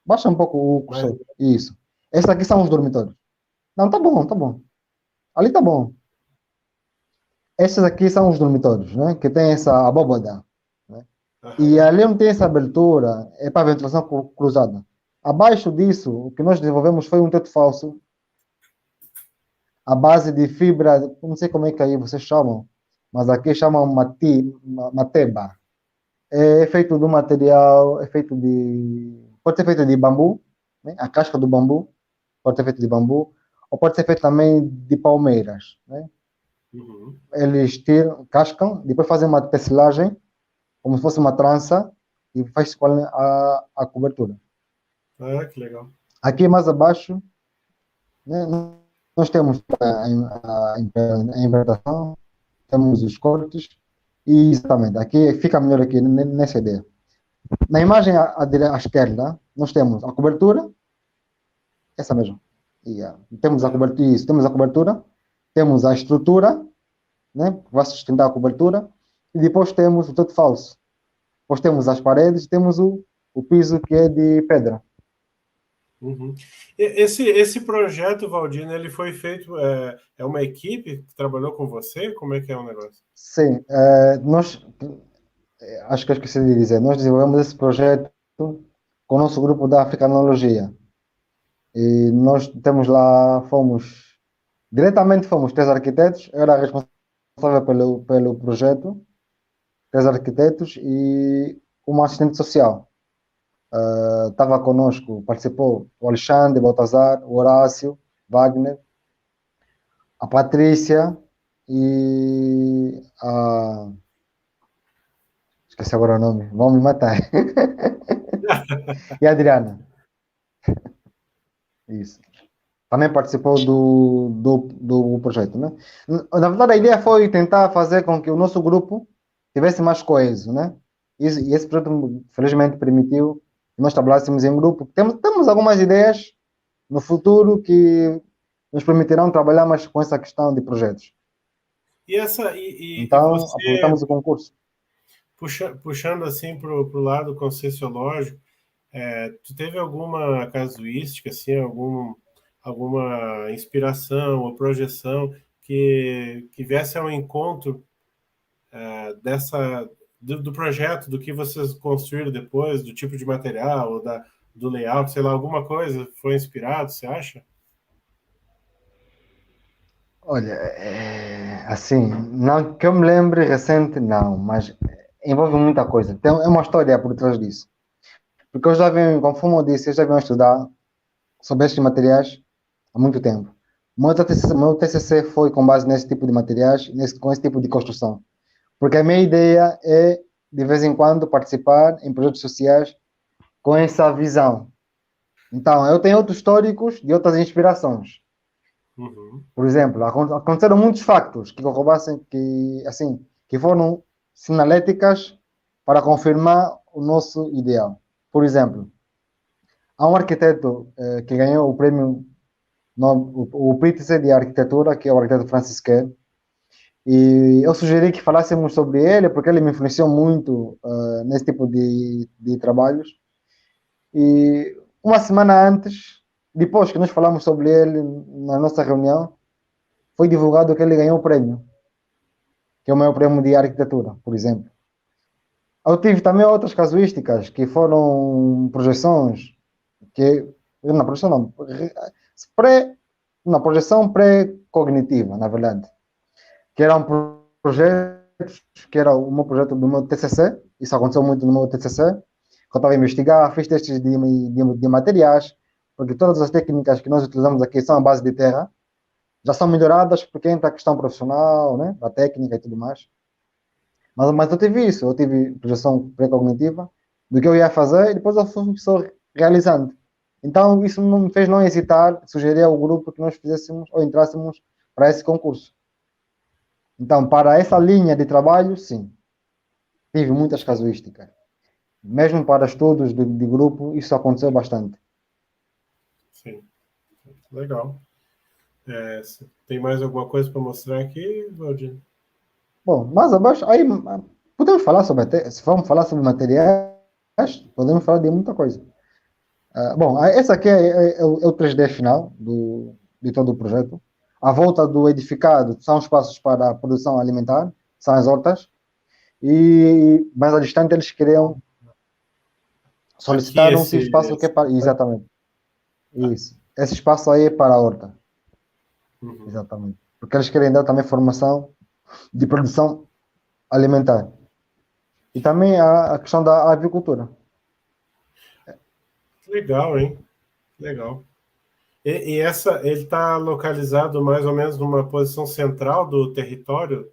Baixa um pouco o Mas, cursor. Isso. Esses aqui são os dormitórios. Não, tá bom, tá bom. Ali tá bom. Esses aqui são os dormitórios, né? Que tem essa abóbada, né? E aham. ali onde tem essa abertura é para ventilação cruzada. Abaixo disso, o que nós desenvolvemos foi um teto falso, à base de fibra, não sei como é que aí vocês chamam, mas aqui chamam mateba. É feito do material, pode ser feito de bambu, né? A casca do bambu, pode ser feito de bambu, ou pode ser feito também de palmeiras, né? Uhum. Eles tiram, cascam, depois fazem uma tecelagem, como se fosse uma trança, e faz com a cobertura. Ah, que legal. Aqui mais abaixo, né, nós temos a invertação, temos os cortes, e exatamente, aqui fica melhor aqui nessa ideia. Na imagem à esquerda, nós temos a cobertura, essa mesmo. Temos a Ah, cobertura, isso, temos a cobertura, temos a estrutura, né, que vai sustentar a cobertura, e depois temos o teto falso. Depois temos as paredes, temos o piso que é de pedra. uhum. Esse projeto, Valdino, ele foi feito, é uma equipe que trabalhou com você? Como é que é o negócio? Sim, acho que eu esqueci de dizer, nós desenvolvemos esse projeto com o nosso grupo da Africanologia. E nós temos lá, diretamente fomos três arquitetos, eu era responsável pelo projeto, três arquitetos e uma assistente social. Estava conosco, participou o Alexandre, Baltazar, o Horácio, Wagner, a Patrícia e a... Esqueci agora o nome, vão me matar. E a Adriana. Isso. Também participou do projeto, né? Na verdade, a ideia foi tentar fazer com que o nosso grupo tivesse mais coeso, né? E esse projeto, felizmente, permitiu que nós trabalhássemos em grupo. Temos algumas ideias no futuro que nos permitirão trabalhar mais com essa questão de projetos. E Então, você, aproveitamos o concurso. puxando assim para o lado concessiológico, tu teve alguma casuística, assim, alguma inspiração ou projeção que viesse ao encontro do projeto, do que vocês construíram depois, do tipo de material, ou do layout, sei lá, alguma coisa foi inspirado, você acha? Olha, assim, não que eu me lembre recente, não, mas envolve muita coisa. É uma história por trás disso. Porque eu já venho, conforme eu disse, eu já venho a estudar sobre estes materiais há muito tempo. O meu TCC foi com base nesse tipo de materiais, com esse tipo de construção. Porque a minha ideia é, de vez em quando, participar em projetos sociais com essa visão. Então, eu tenho outros históricos de outras inspirações. Uhum. Por exemplo, aconteceram muitos factos que corroborassem que, assim, que foram sinaléticas para confirmar o nosso ideal. Por exemplo, há um arquiteto que ganhou o prêmio, o Pulitzer de Arquitetura, que é o arquiteto Francis Kerr, e eu sugeri que falássemos sobre ele, porque ele me influenciou muito nesse tipo de trabalhos. E uma semana antes, depois que nós falamos sobre ele na nossa reunião, foi divulgado que ele ganhou o prêmio, que é o maior prêmio de arquitetura, por exemplo. Eu tive também outras casuísticas, que foram projeções, que, na projeção não, pré, na projeção pré-cognitiva, na verdade, que eram projetos, que era o meu projeto do meu TCC, isso aconteceu muito no meu TCC, que eu estava a investigar, fiz testes de materiais, porque todas as técnicas que nós utilizamos aqui são à base de terra, já são melhoradas porque entra a questão profissional, né, da técnica e tudo mais. Mas eu tive isso, eu tive projeção pré-cognitiva do que eu ia fazer e depois eu fui só realizando. Então isso não me fez não hesitar, sugerir ao grupo que nós fizéssemos ou entrássemos para esse concurso. Então, para essa linha de trabalho, sim, tive muitas casuísticas. Mesmo para estudos de grupo, isso aconteceu bastante. Sim, legal. Tem mais alguma coisa para mostrar aqui, Valdir? Bom, mais abaixo, aí podemos falar sobre, se vamos falar sobre materiais, podemos falar de muita coisa. Bom, essa aqui é o 3D final de todo o projeto. À volta do edificado são espaços para a produção alimentar, são as hortas, e mais à distante eles queriam Aqui, solicitaram esse espaço que é para. Exatamente. Isso. Esse espaço aí é para a horta. Uhum. Exatamente. Porque eles querem dar também formação de produção alimentar. E também a questão da avicultura. Legal, hein? Legal. Ele está localizado mais ou menos numa posição central do território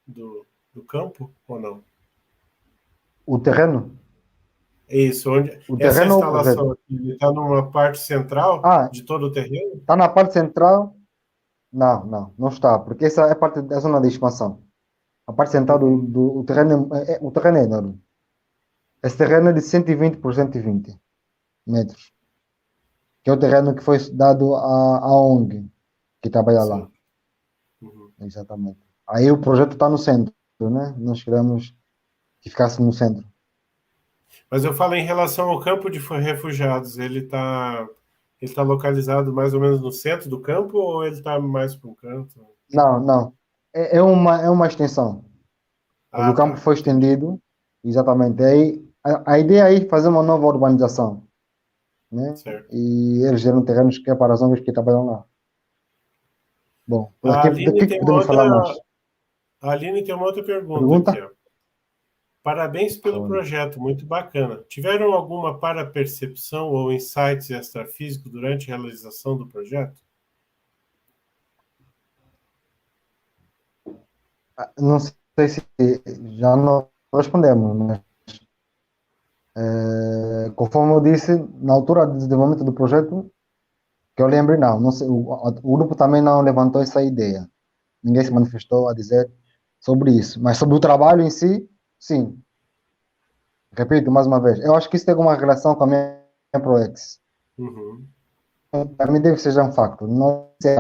do campo, ou não? O terreno? Isso, onde O essa terreno ou o projeto? instalação aqui está numa parte central Ah, de todo o terreno? está na parte central? Não está, porque essa é parte da zona de expansão. A parte central Uhum. do terreno, o terreno é enorme. Esse terreno é de 120 por 120 metros, que é o terreno que foi dado à ONG, que trabalha lá. Sim. Uhum. Exatamente. Aí o projeto está no centro, né? Nós queremos que ficasse no centro. Mas eu falo em relação ao campo de refugiados, ele tá localizado mais ou menos no centro do campo ou ele está mais para um canto? Não. É uma extensão. O Ah, campo tá, foi entendi. estendido, exatamente. Aí, a ideia é fazer uma nova urbanização, né? Certo. E eles deram terrenos que é para as ONGs que trabalham lá. Bom, por A aqui, do Aline que tem uma podemos falar mais? outra, a Aline tem uma outra pergunta aqui, Pergunta? ó. Parabéns pelo Olha, projeto, muito bacana. Tiveram alguma parapercepção ou insights extrafísicos durante a realização do projeto? não sei se já não respondemos, mas conforme eu disse, na altura do desenvolvimento do projeto, que eu lembre, não sei, o grupo também não levantou essa ideia. Ninguém se manifestou a dizer sobre isso. Mas sobre o trabalho em si, sim. Repito mais uma vez. Eu acho que isso tem alguma relação com a minha ProEx. Uhum. Para mim deve ser um facto. Não sei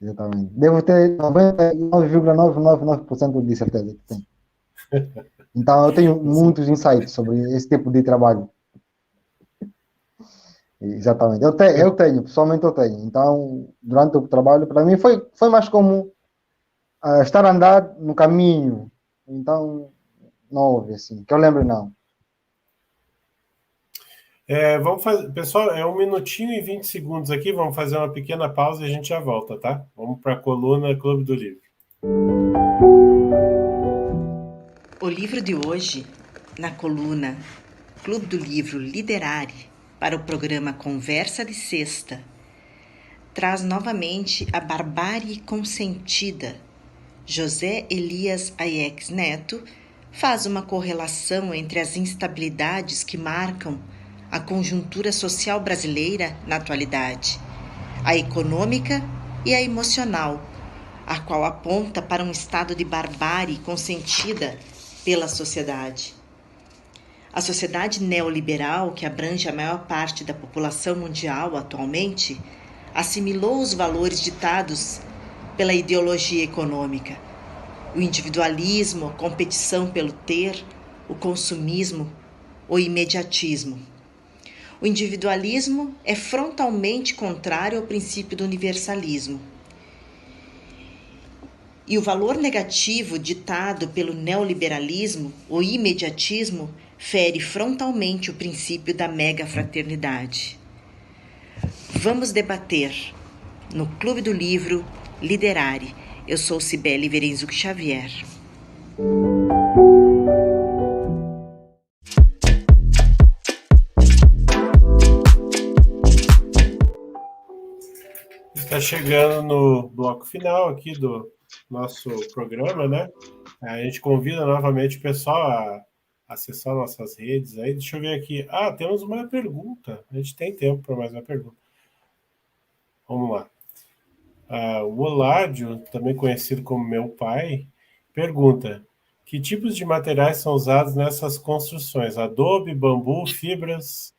exatamente. Devo ter 99,999% de certeza que tem. Então eu tenho Você- muitos insights sobre esse tipo de trabalho. Exatamente. Eu tenho, pessoalmente eu tenho. Então, durante o trabalho, para mim foi mais como estar a andar no caminho. Então, não houve assim. Que eu lembro, não. Vamos fazer, pessoal, 1 minutinho e 20 segundos aqui, vamos fazer uma pequena pausa e a gente já volta, tá? Vamos para a coluna Clube do Livro. O livro de hoje, na coluna Clube do Livro Literare, para o programa Conversa de Sexta, traz novamente a barbárie consentida. José Elias Aiex Neto faz uma correlação entre as instabilidades que marcam a conjuntura social brasileira na atualidade, a econômica e a emocional, a qual aponta para um estado de barbárie consentida pela sociedade. A sociedade neoliberal, que abrange a maior parte da população mundial atualmente, assimilou os valores ditados pela ideologia econômica, o individualismo, a competição pelo ter, o consumismo, o imediatismo. O individualismo é frontalmente contrário ao princípio do universalismo. E o valor negativo ditado pelo neoliberalismo, o imediatismo, fere frontalmente o princípio da megafraternidade. Vamos debater no Clube do Livro Literare. Eu sou Cibele Verenzuc Xavier. Está chegando no bloco final aqui do nosso programa, né? A gente convida novamente o pessoal a acessar nossas redes aí. Deixa eu ver aqui. Temos uma pergunta. A gente tem tempo para mais uma pergunta. Vamos lá. O Oládio, também conhecido como meu pai, pergunta: que tipos de materiais são usados nessas construções? Adobe, bambu, fibras?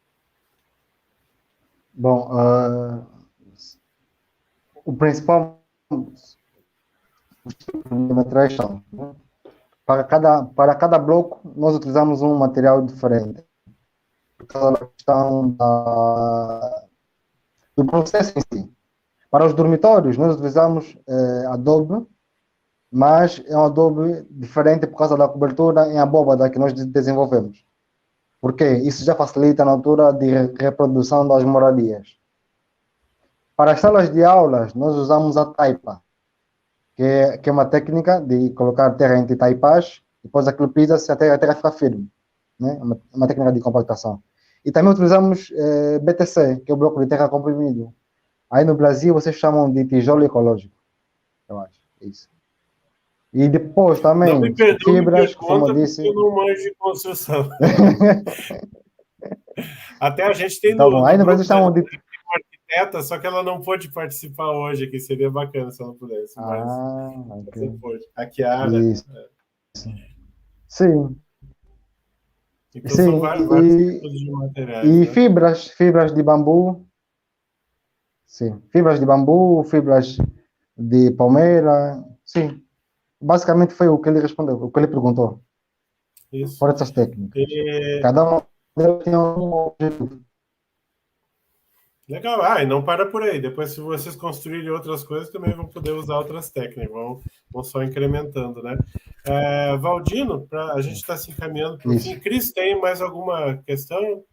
Bom, o principal materiais são, né? Para cada bloco, nós utilizamos um material diferente. Por causa da questão do processo em si. Para os dormitórios, nós utilizamos adobe, mas é um adobe diferente por causa da cobertura em abóbada que nós desenvolvemos. Porque isso já facilita na altura de reprodução das moradias. Para as salas de aulas, nós usamos a taipa, que é uma técnica de colocar terra entre taipas, depois aquilo pisa-se até a terra ficar firme, né? Uma técnica de compactação. E também utilizamos BTC, que é o bloco de terra comprimido. Aí no Brasil vocês chamam de tijolo ecológico, eu acho, isso. E depois também fibras, como eu disse. Eu não manjo de construção. Até a gente tem Tá bom. Aí no Brasil chamam de arquiteta, só que ela não pôde participar hoje aqui, seria bacana se ela pudesse. Okay. Aqui a área. Isso. Sim. Então são vários tipos de materiais. E né? fibras de bambu. Sim, fibras de bambu, fibras de palmeira. Sim. Basicamente foi o que ele respondeu, o que ele perguntou. Isso. Por essas técnicas. Cada um deles tem um objetivo. Legal. E não para por aí. Depois, se vocês construírem outras coisas, também vão poder usar outras técnicas. Vão só incrementando, né? Valdino, a gente está se encaminhando para o fim. Cris, tem mais alguma questão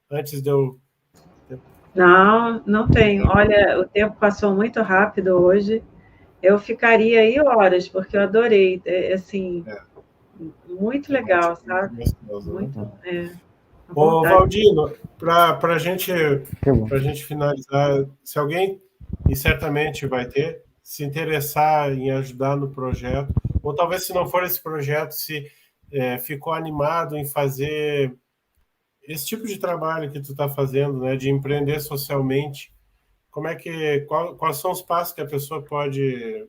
antes de eu... Não tenho. Olha, o tempo passou muito rápido hoje. Eu ficaria aí horas, porque eu adorei. Muito legal, sabe? Gostoso, muito, né? Ô, Valdino, para a gente finalizar, se alguém, e certamente vai ter, se interessar em ajudar no projeto, ou talvez se não for esse projeto, se ficou animado em fazer esse tipo de trabalho que tu está fazendo, né, de empreender socialmente, quais são os passos que a pessoa pode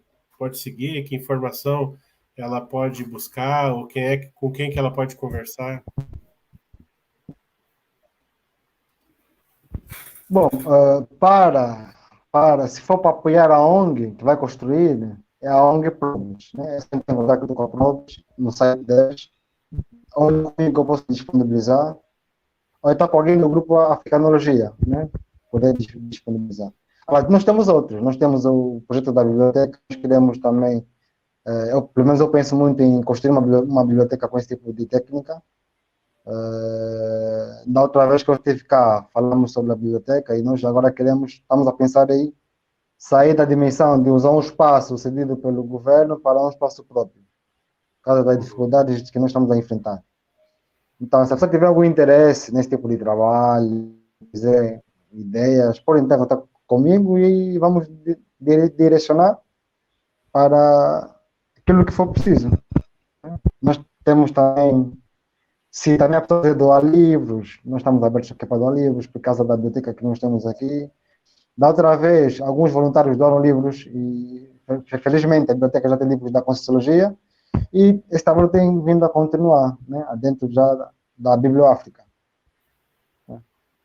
seguir, que informação ela pode buscar, ou com quem que ela pode conversar? Bom, se for para apoiar a ONG que vai construir, né, é a ONG Progress, né? Sempre tem contato com a Progress no site deles, onde eu posso disponibilizar, ou então com alguém do grupo Africanologia, né? Poder disponibilizar. Agora, nós temos outros, nós temos o projeto da biblioteca, nós queremos também, pelo menos eu penso muito em construir uma biblioteca com esse tipo de técnica, Da outra vez que eu estive cá, falamos sobre a biblioteca e nós agora estamos a pensar em sair da dimensão de usar um espaço cedido pelo governo para um espaço próprio, por causa das dificuldades que nós estamos a enfrentar. Então, se a pessoa tiver algum interesse nesse tipo de trabalho, quiser ideias, pode entrar em contato comigo e vamos direcionar para aquilo que for preciso. Nós temos também, se também a pessoa quiser doar livros, nós estamos abertos aqui para doar livros, por causa da biblioteca que nós temos aqui. Da outra vez, alguns voluntários doaram livros e, felizmente, a biblioteca já tem livros da Conscienciologia e esse trabalho tem vindo a continuar, né, dentro já da Bibliófrica.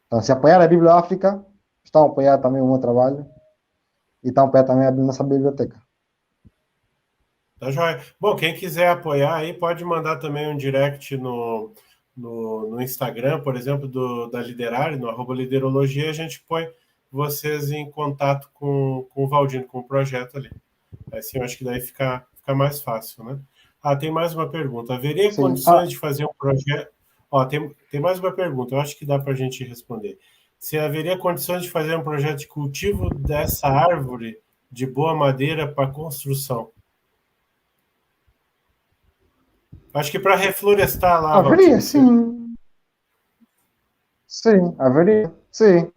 Então, se apoiar a Bibliófrica, estão a apoiar também o meu trabalho e estão a apoiar também a nossa biblioteca. Tá joia. Bom, quem quiser apoiar aí pode mandar também um direct no Instagram, por exemplo, da Liderare, no @liderologia, a gente põe vocês em contato com o Valdino, com o projeto ali. Assim, eu acho que daí fica mais fácil, né? Tem mais uma pergunta. Haveria condições de fazer um projeto... tem mais uma pergunta, eu acho que dá para a gente responder. Se haveria condições de fazer um projeto de cultivo dessa árvore de boa madeira para construção? Acho que para reflorestar lá, haveria, sim. Sim, haveria, sim.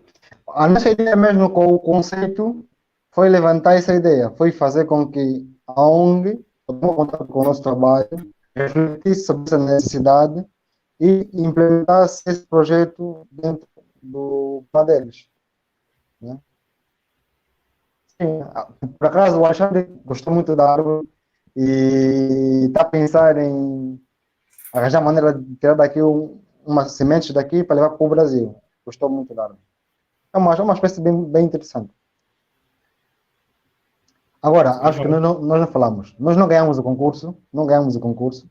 A nossa ideia mesmo com o conceito foi levantar essa ideia, foi fazer com que a ONG, tomou contato com o nosso trabalho, refletisse sobre essa necessidade e implementasse esse projeto dentro do plano deles. Né? Sim, por acaso o Alexandre gostou muito da árvore e está a pensar em arranjar maneira de tirar daqui umas sementes daqui para levar para o Brasil. Gostou muito da árvore. É uma espécie bem interessante. Agora, acho que nós não falamos. Nós não ganhamos o concurso,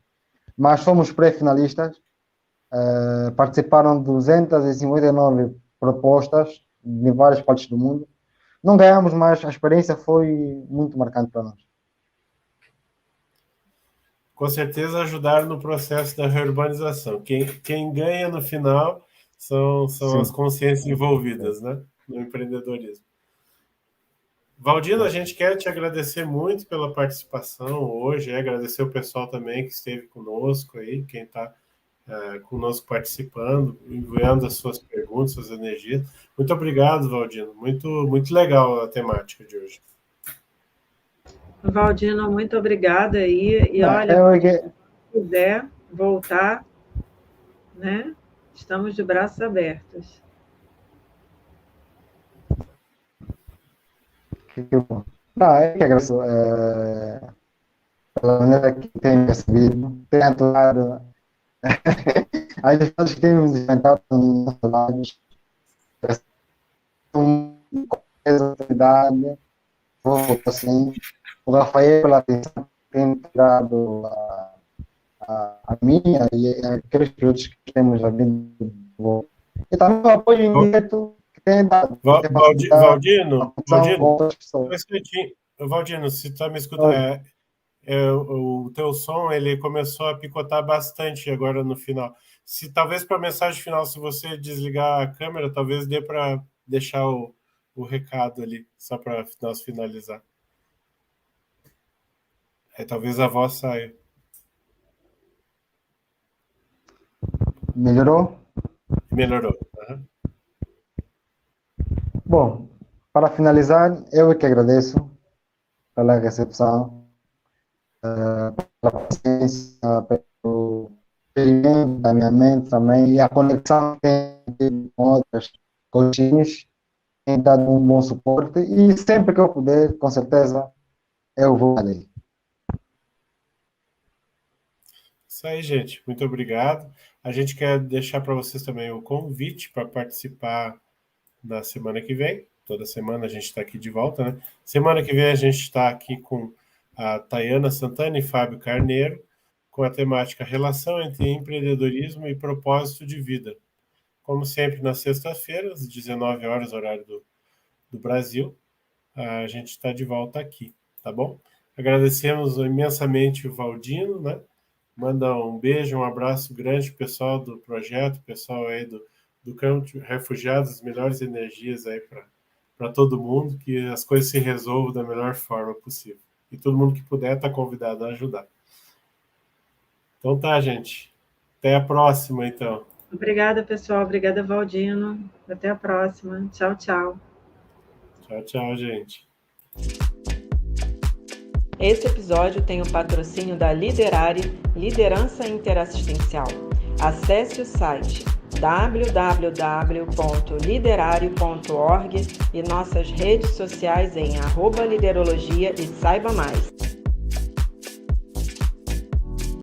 mas fomos pré-finalistas. Participaram 259 propostas de várias partes do mundo. Não ganhamos, mas a experiência foi muito marcante para nós. Com certeza ajudaram no processo da reurbanização. Quem ganha no final são as consciências envolvidas, né, no empreendedorismo. Valdino, a gente quer te agradecer muito pela participação hoje, agradecer o pessoal também que esteve conosco aí, quem está conosco participando, enviando as suas perguntas, suas energias. Muito obrigado, Valdino. Muito, muito legal a temática de hoje. Valdino, muito obrigada aí. E olha, se quiser voltar, né? Estamos de braços abertos. Que bom. Eu que agradeço pela maneira que tem recebido, tem atuado. As dificuldades que temos enfrentado nos nossos trabalhos, com autoridade, assim, o Rafael, pela atenção que tem dado a minha e aqueles produtos que temos ali, e também o apoio indireto que tem dado. Valdino, Valdino, se está me escutando, o teu som ele começou a picotar bastante agora no final. Se talvez para a mensagem final, se você desligar a câmera, talvez dê para deixar o recado ali, só para nós finalizar. Talvez a voz saia. Melhorou? Melhorou. Uhum. Bom, para finalizar, eu que agradeço pela recepção, pela paciência, pelo experimento da minha mente também e a conexão que tem com outras coaches, tem dado um bom suporte e sempre que eu puder, com certeza, eu vou ali. Isso aí, gente. Muito obrigado. A gente quer deixar para vocês também o convite para participar na semana que vem. Toda semana a gente está aqui de volta, né? Semana que vem a gente está aqui com a Tayana Santana e Fábio Carneiro, com a temática Relação entre Empreendedorismo e Propósito de Vida. Como sempre, nas sextas-feiras, às 19 horas, horário do Brasil, a gente está de volta aqui, tá bom? Agradecemos imensamente o Valdino, né? Manda um beijo, um abraço grande, pessoal do projeto, pessoal aí do campo de refugiados, as melhores energias aí para todo mundo, que as coisas se resolvam da melhor forma possível. E todo mundo que puder está convidado a ajudar. Então tá, gente. Até a próxima, então. Obrigada, pessoal. Obrigada, Valdino. Até a próxima. Tchau, tchau. Tchau, tchau, gente. Esse episódio tem o patrocínio da Liderare, Liderança Interassistencial. Acesse o site www.liderare.org e nossas redes sociais em @liderologia e saiba mais.